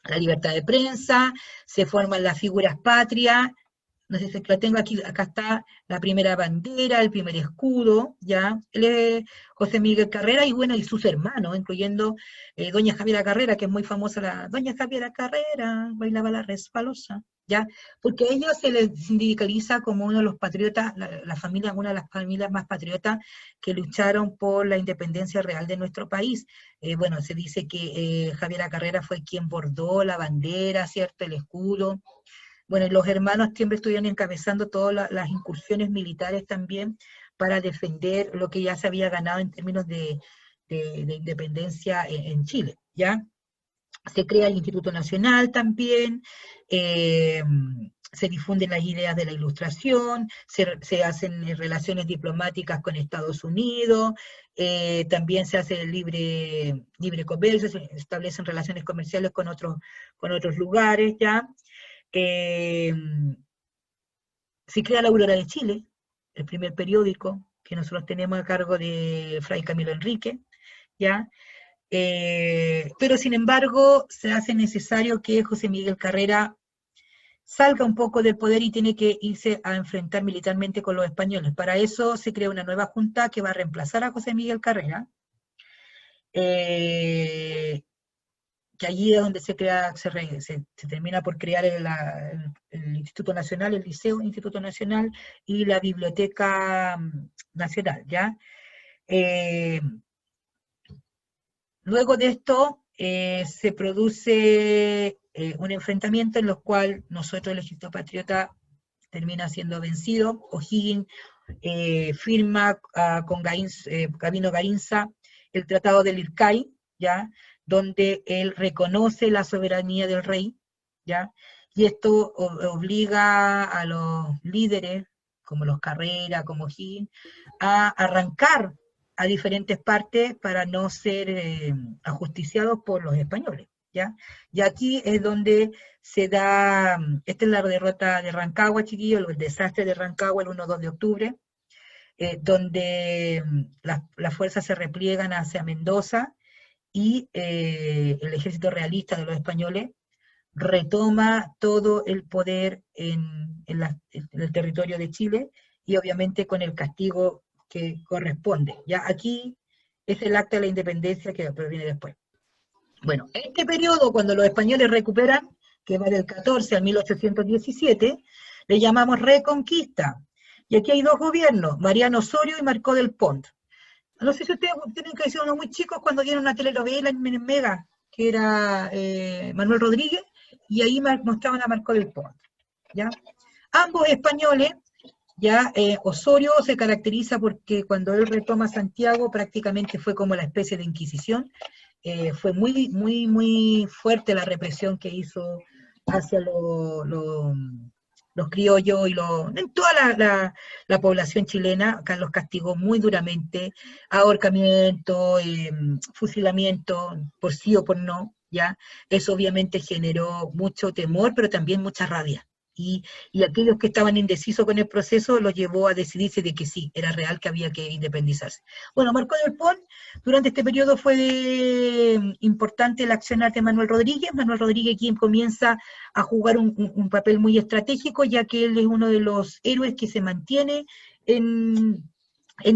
la libertad de prensa, se forman las figuras patrias. No sé si la tengo aquí, acá está la primera bandera, el primer escudo, ¿ya? Él es José Miguel Carrera, y bueno, y sus hermanos, incluyendo doña Javiera Carrera, que es muy famosa, la doña Javiera Carrera, bailaba la resbalosa, ¿ya? Porque a ellos se les sindicaliza como uno de los patriotas, una de las familias más patriotas que lucharon por la independencia real de nuestro país. Bueno, se dice que Javiera Carrera fue quien bordó la bandera, ¿cierto?, el escudo. Bueno, y los hermanos siempre estuvieron encabezando todas las incursiones militares también para defender lo que ya se había ganado en términos de independencia en Chile, ¿ya? Se crea el Instituto Nacional también, se difunden las ideas de la Ilustración, se hacen relaciones diplomáticas con Estados Unidos, también se hace libre comercio, se establecen relaciones comerciales con otros lugares, ¿ya? Se crea la Aurora de Chile, el primer periódico que nosotros tenemos a cargo de Fray Camilo Enrique, ¿ya? Pero sin embargo se hace necesario que José Miguel Carrera salga un poco del poder y tiene que irse a enfrentar militarmente con los españoles. Para eso se crea una nueva junta que va a reemplazar a José Miguel Carrera, que allí es donde se crea, se termina por crear el Instituto Nacional, el Liceo Instituto Nacional y la Biblioteca Nacional, ¿ya? Luego de esto se produce un enfrentamiento en el cual nosotros, el Ejército Patriota, termina siendo vencido. O'Higgins firma con Gabino Gainza el Tratado del Ircay, ¿ya? Donde él reconoce la soberanía del rey, ¿ya? Y esto obliga a los líderes, como los Carrera, como O'Higgins, a arrancar a diferentes partes para no ser ajusticiados por los españoles, ¿ya? Y aquí es donde se da, esta es la derrota de Rancagua, chiquillos, el desastre de Rancagua el 1-2 de octubre, donde las fuerzas se repliegan hacia Mendoza y el ejército realista de los españoles retoma todo el poder en el territorio de Chile y obviamente con el castigo que corresponde. Ya aquí es el acta de la independencia que proviene después. Bueno, este periodo, cuando los españoles recuperan, que va del 14 al 1817, le llamamos Reconquista. Y aquí hay dos gobiernos, Mariano Osorio y Marcó del Pont. No sé si ustedes tienen que ser unos muy chicos cuando vieron una telenovela en Mega, que era Manuel Rodríguez, y ahí mostraban a Marcó del Pont, ¿ya? Ambos españoles, ya Osorio se caracteriza porque cuando él retoma Santiago prácticamente fue como la especie de Inquisición, fue muy fuerte la represión que hizo hacia los criollos y en toda la población chilena, acá los castigó muy duramente, ahorcamiento, fusilamiento, por sí o por no, ¿ya? Eso obviamente generó mucho temor, pero también mucha rabia. Y aquellos que estaban indecisos con el proceso los llevó a decidirse de que sí, era real que había que independizarse. Bueno, Marcó del Pont, durante este periodo fue importante el accionar de Manuel Rodríguez, quien comienza a jugar un papel muy estratégico, ya que él es uno de los héroes que se mantiene en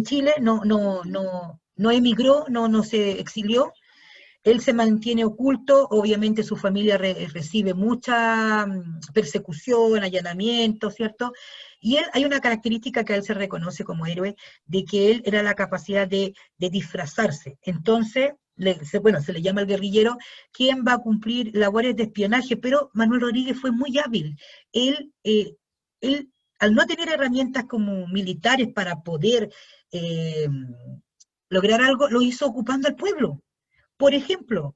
Chile, no emigró, no se exilió. Él se mantiene oculto, obviamente su familia recibe mucha persecución, allanamiento, ¿cierto? Y él, hay una característica que a él se reconoce como héroe, de que él era la capacidad de disfrazarse. Entonces, se le llama el guerrillero, quien va a cumplir labores de espionaje, pero Manuel Rodríguez fue muy hábil. Él al no tener herramientas como militares para poder lograr algo, lo hizo ocupando al pueblo. Por ejemplo,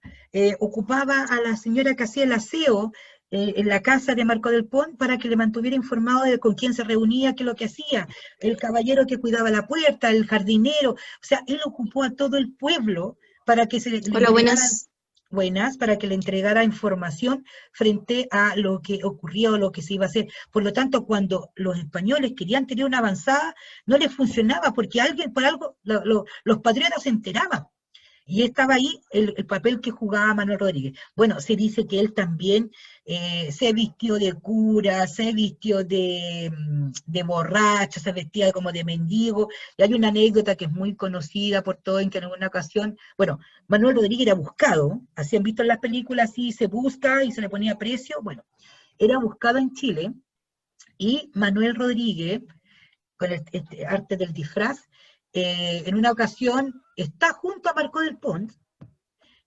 ocupaba a la señora que hacía el aseo en la casa de Marcó del Pont para que le mantuviera informado de con quién se reunía, qué es lo que hacía, el caballero que cuidaba la puerta, el jardinero, o sea, él ocupó a todo el pueblo para que le Hola, buenas. para que le entregara información frente a lo que ocurría o lo que se iba a hacer. Por lo tanto, cuando los españoles querían tener una avanzada, no les funcionaba porque alguien, por algo, los patriotas se enteraban. Y estaba ahí el papel que jugaba Manuel Rodríguez. Bueno, se dice que él también se vistió de cura, se vistió de borracho, se vestía como de mendigo. Y hay una anécdota que es muy conocida por todos, en que en alguna ocasión, bueno, Manuel Rodríguez era buscado, así han visto en las películas, así se busca y se le ponía precio. Bueno, era buscado en Chile y Manuel Rodríguez, con este arte del disfraz, en una ocasión está junto a Marcó del Pont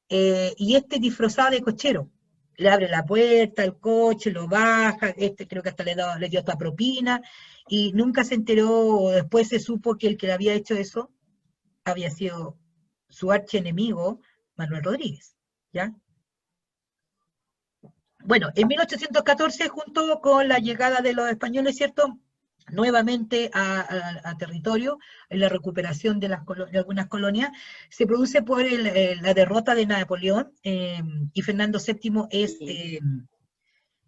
y este disfrazado de cochero. Le abre la puerta, el coche, lo baja, creo que hasta le dio esta propina, y nunca se enteró, o después se supo que el que le había hecho eso había sido su archienemigo, Manuel Rodríguez, ¿ya? Bueno, en 1814, junto con la llegada de los españoles, ¿cierto?, nuevamente a territorio, en la recuperación de algunas colonias, se produce por la derrota de Napoleón, y Fernando VII es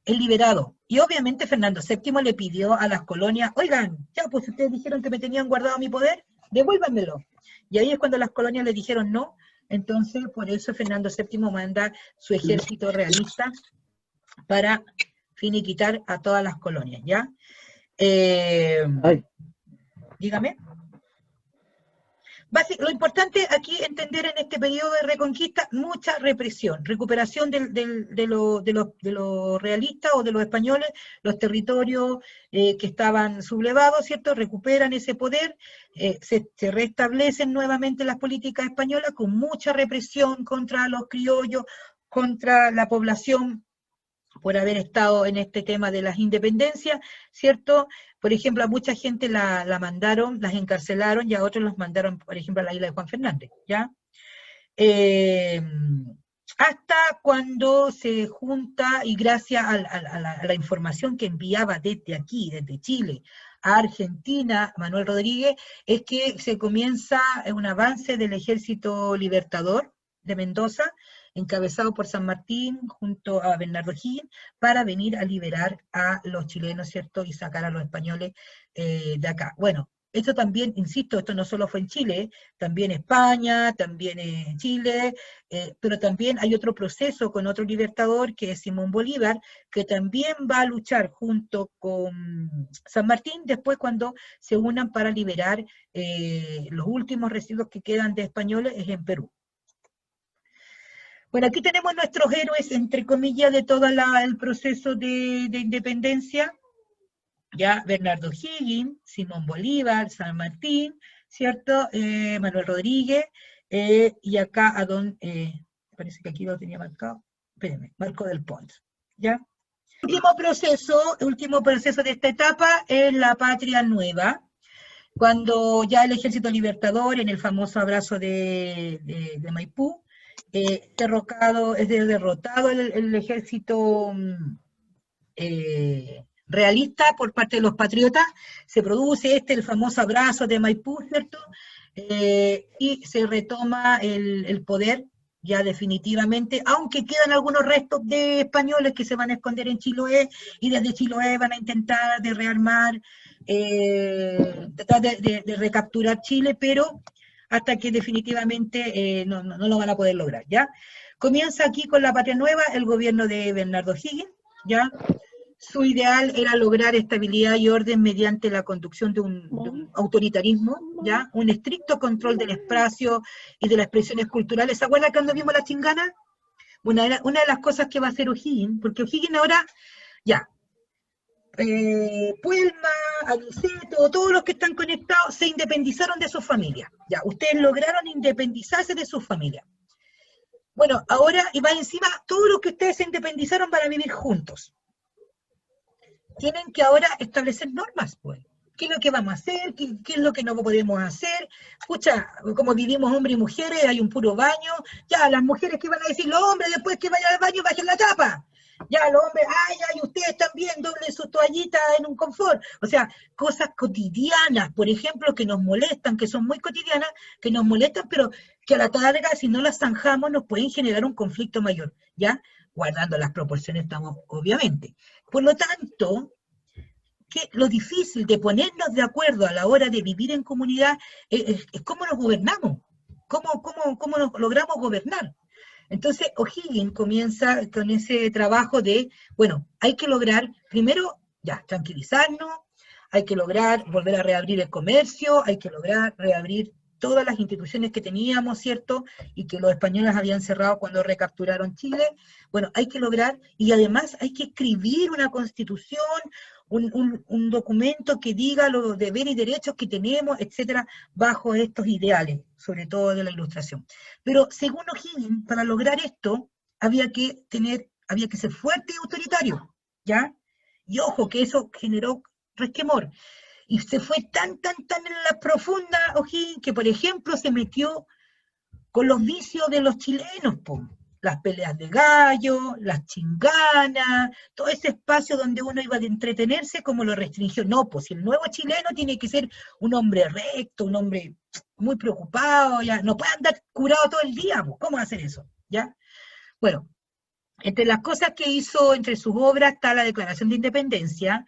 es liberado. Y obviamente Fernando VII le pidió a las colonias, oigan, ya pues ustedes dijeron que me tenían guardado mi poder, devuélvanmelo. Y ahí es cuando las colonias le dijeron no, entonces por eso Fernando VII manda su ejército realista para finiquitar a todas las colonias, ¿ya? Dígame. Lo importante aquí entender en este periodo de reconquista, mucha represión, recuperación de los realistas o de los españoles, los territorios que estaban sublevados, ¿cierto? Recuperan ese poder, se restablecen nuevamente las políticas españolas con mucha represión contra los criollos, contra la población por haber estado en este tema de las independencias, ¿cierto? Por ejemplo, a mucha gente la mandaron, las encarcelaron, y a otros los mandaron, por ejemplo, a la isla de Juan Fernández, ¿ya? Hasta cuando se junta, y gracias a la información que enviaba desde aquí, desde Chile, a Argentina, Manuel Rodríguez, es que se comienza un avance del Ejército Libertador de Mendoza, encabezado por San Martín, junto a Bernardo O'Higgins, para venir a liberar a los chilenos, ¿cierto?, y sacar a los españoles de acá. Bueno, esto también, insisto, esto no solo fue en Chile, también España, también en Chile, pero también hay otro proceso con otro libertador, que es Simón Bolívar, que también va a luchar junto con San Martín, después cuando se unan para liberar los últimos residuos que quedan de españoles, es en Perú. Bueno, aquí tenemos nuestros héroes, entre comillas, de todo el proceso de independencia. Ya Bernardo O'Higgins, Simón Bolívar, San Martín, ¿cierto? Manuel Rodríguez, y acá parece que aquí lo tenía marcado, espérenme, Marco del Pons, ¿ya? Último proceso de esta etapa es la Patria Nueva, cuando ya el Ejército Libertador, en el famoso abrazo de Maipú, es derrotado el ejército realista por parte de los patriotas, se produce el famoso abrazo de Maipú, ¿cierto? Y se retoma el poder ya definitivamente, aunque quedan algunos restos de españoles que se van a esconder en Chiloé, y desde Chiloé van a intentar de rearmar, tratar de recapturar Chile, pero hasta que definitivamente no lo van a poder lograr, ¿ya? Comienza aquí con la Patria Nueva el gobierno de Bernardo O'Higgins, ¿ya? Su ideal era lograr estabilidad y orden mediante la conducción de un autoritarismo, ¿ya? Un estricto control del espacio y de las expresiones culturales. ¿Se acuerdan cuando vimos la chingana? Una de las cosas que va a hacer O'Higgins, porque O'Higgins ahora, ya, Puelma, Aniceto, todos los que están conectados se independizaron de sus familias. Ya, ustedes lograron independizarse de sus familias. Bueno, ahora, y va encima, todos los que ustedes se independizaron van a vivir juntos. Tienen que ahora establecer normas, pues. ¿Qué es lo que vamos a hacer? ¿Qué es lo que no podemos hacer? Escucha, como vivimos hombres y mujeres, hay un puro baño. Ya, las mujeres que van a decir, los hombres después que vayan al baño, bajen la tapa. Ya, los hombres, y ustedes también doblen sus toallitas en un confort. O sea, cosas cotidianas, por ejemplo, que nos molestan, que son muy cotidianas, que nos molestan, pero que a la larga, si no las zanjamos, nos pueden generar un conflicto mayor, ¿ya? Guardando las proporciones, estamos, obviamente. Por lo tanto, lo difícil de ponernos de acuerdo a la hora de vivir en comunidad es cómo nos gobernamos, cómo nos logramos gobernar. Entonces, O'Higgins comienza con ese trabajo de, bueno, hay que lograr, primero, ya, tranquilizarnos, hay que lograr volver a reabrir el comercio, hay que lograr reabrir todas las instituciones que teníamos, ¿cierto? Y que los españoles habían cerrado cuando recapturaron Chile. Bueno, hay que lograr, y además hay que escribir una constitución, un documento que diga los deberes y derechos que tenemos, etcétera, bajo estos ideales, sobre todo de la Ilustración. Pero según O'Higgins, para lograr esto, había que ser fuerte y autoritario, ¿ya? Y ojo, que eso generó resquemor. Y se fue tan en la profunda O'Higgins que, por ejemplo, se metió con los vicios de los chilenos, las peleas de gallo, las chinganas, todo ese espacio donde uno iba a entretenerse, como lo restringió. No, pues si el nuevo chileno tiene que ser un hombre recto, un hombre muy preocupado, ya no puede andar curado todo el día, pues, ¿cómo hacer eso? ¿Ya? Bueno, Entre las cosas que hizo, entre sus obras está la Declaración de Independencia,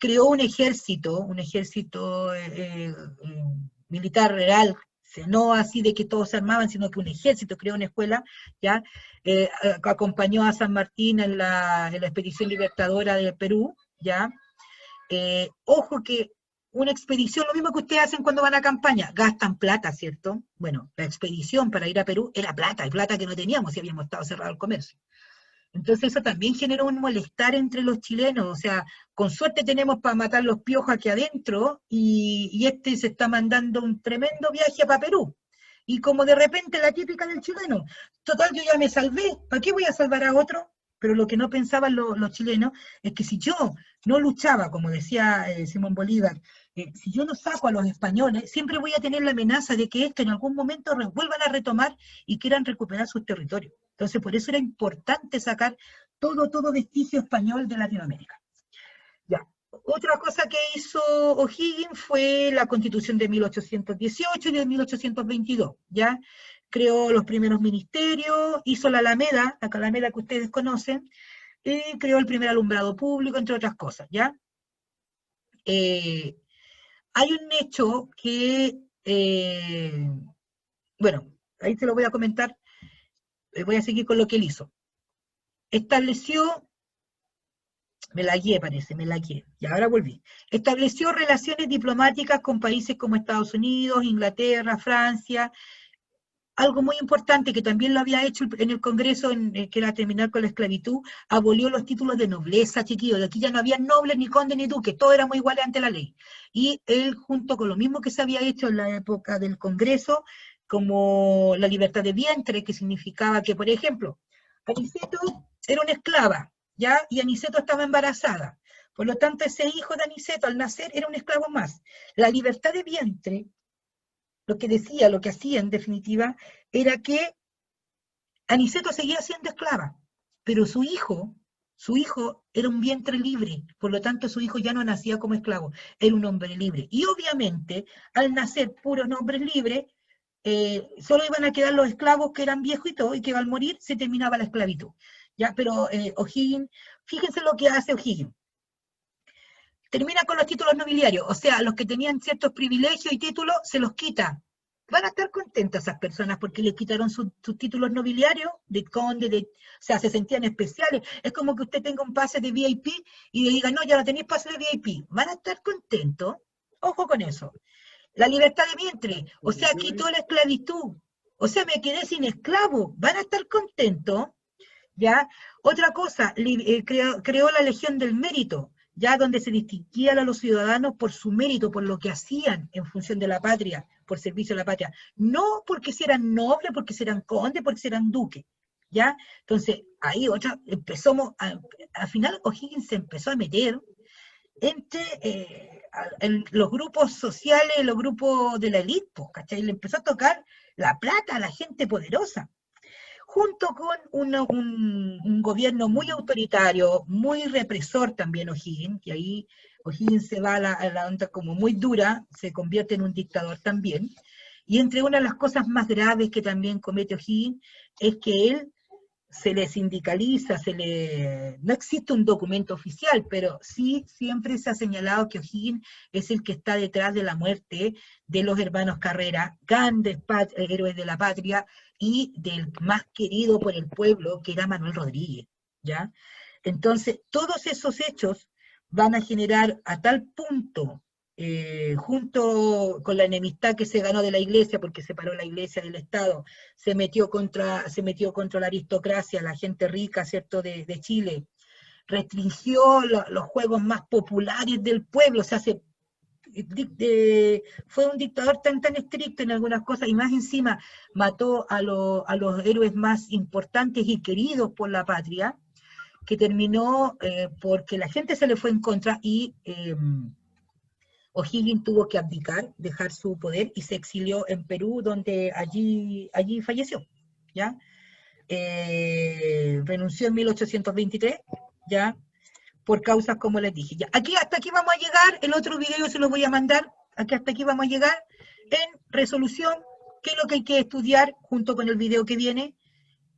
creó un ejército militar real, no así de que todos se armaban, sino que un ejército creó una escuela, ¿ya? Acompañó a San Martín en la expedición libertadora del Perú, ¿ya? Ojo que una expedición, lo mismo que ustedes hacen cuando van a campaña, gastan plata, ¿cierto? Bueno, la expedición para ir a Perú era plata, y plata que no teníamos si habíamos estado cerrado el comercio. Entonces eso también generó un molestar entre los chilenos, o sea, con suerte tenemos para matar los piojos aquí adentro y este se está mandando un tremendo viaje para Perú. Y como de repente la típica del chileno, total yo ya me salvé, ¿para qué voy a salvar a otro? Pero lo que no pensaban los chilenos es que si yo no luchaba, como decía Simón Bolívar, si yo no saco a los españoles, siempre voy a tener la amenaza de que esto en algún momento vuelvan a retomar y quieran recuperar sus territorios. Entonces, por eso era importante sacar todo vestigio español de Latinoamérica. Ya. Otra cosa que hizo O'Higgins fue la Constitución de 1818 y de 1822, ¿ya? Creó los primeros ministerios, hizo la Alameda que ustedes conocen, y creó el primer alumbrado público, entre otras cosas, ¿ya? Hay un hecho que, bueno, ahí se lo voy a comentar, voy a seguir con lo que él hizo. Estableció, me la parece, y ahora volví. Estableció relaciones diplomáticas con países como Estados Unidos, Inglaterra, Francia. Algo muy importante que también lo había hecho en el Congreso, que era terminar con la esclavitud, abolió los títulos de nobleza, chiquillos. De aquí ya no había nobles, ni condes, ni duques, todos éramos iguales ante la ley. Y él, junto con lo mismo que se había hecho en la época del Congreso, como la libertad de vientre, que significaba que, por ejemplo, Aniceto era una esclava, ¿ya? Y Aniceto estaba embarazada. Por lo tanto, ese hijo de Aniceto, al nacer, era un esclavo más. La libertad de vientre, lo que decía, lo que hacía en definitiva, era que Aniceto seguía siendo esclava, pero su hijo era un vientre libre, por lo tanto su hijo ya no nacía como esclavo, era un hombre libre. Y obviamente, al nacer puros hombres libres, solo iban a quedar los esclavos que eran viejos y todo, y que al morir se terminaba la esclavitud. ¿Ya? Pero O'Higgins, fíjense lo que hace O'Higgins. Termina con los títulos nobiliarios, o sea, los que tenían ciertos privilegios y títulos, se los quita. Van a estar contentas esas personas porque les quitaron sus títulos nobiliarios de conde, o sea, se sentían especiales. Es como que usted tenga un pase de VIP y le diga, no, ya no tenéis pase de VIP. Van a estar contentos. Ojo con eso. La libertad de vientre, o sea, quitó la esclavitud. O sea, me quedé sin esclavo. Van a estar contentos. ¿Ya? Otra cosa, creó la Legión del Mérito, ya donde se distinguían a los ciudadanos por su mérito, por lo que hacían en función de la patria, por servicio a la patria, no porque si eran nobles, porque si eran condes, porque si eran duques, ¿ya? Entonces, ahí empezamos, al final O'Higgins se empezó a meter entre en los grupos sociales, los grupos de la élite, ¿cachai? Le empezó a tocar la plata a la gente poderosa, junto con un gobierno muy autoritario, muy represor también O'Higgins, y ahí O'Higgins se va a la onda como muy dura, se convierte en un dictador también, y entre una de las cosas más graves que también comete O'Higgins es que él se le sindicaliza, no existe un documento oficial, pero sí siempre se ha señalado que O'Higgins es el que está detrás de la muerte de los hermanos Carrera, grandes héroes de la patria, y del más querido por el pueblo, que era Manuel Rodríguez, ¿ya? Entonces, todos esos hechos van a generar a tal punto, junto con la enemistad que se ganó de la iglesia, porque separó la iglesia del Estado, se metió contra la aristocracia, la gente rica, ¿cierto?, de Chile, restringió los juegos más populares del pueblo, o sea, fue un dictador tan estricto en algunas cosas, y más encima mató a los héroes más importantes y queridos por la patria, que terminó porque la gente se le fue en contra y O'Higgins tuvo que abdicar, dejar su poder y se exilió en Perú, donde allí falleció, ¿ya? Renunció en 1823, ¿ya? Por causas como les dije. Ya, hasta aquí vamos a llegar, el otro video se los voy a mandar, hasta aquí vamos a llegar, en resolución, qué es lo que hay que estudiar, junto con el video que viene,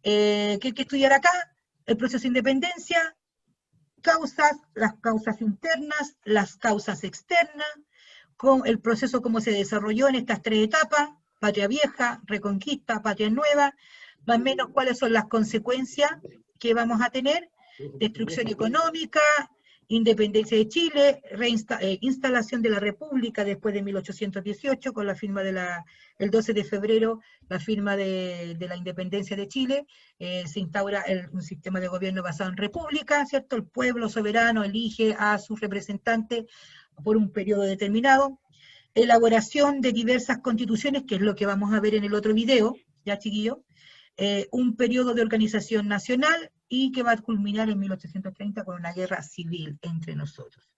que hay que estudiar acá, el proceso de independencia, causas, las causas internas, las causas externas, con el proceso como se desarrolló en estas 3 etapas, patria vieja, reconquista, patria nueva, más o menos cuáles son las consecuencias que vamos a tener, destrucción económica, independencia de Chile, instalación de la República después de 1818, con la firma el 12 de febrero, la firma de la independencia de Chile, se instaura un sistema de gobierno basado en república, ¿cierto? El pueblo soberano elige a sus representantes por un periodo determinado, elaboración de diversas constituciones, que es lo que vamos a ver en el otro video, ya chiquillos, un periodo de organización nacional y que va a culminar en 1830 con una guerra civil entre nosotros.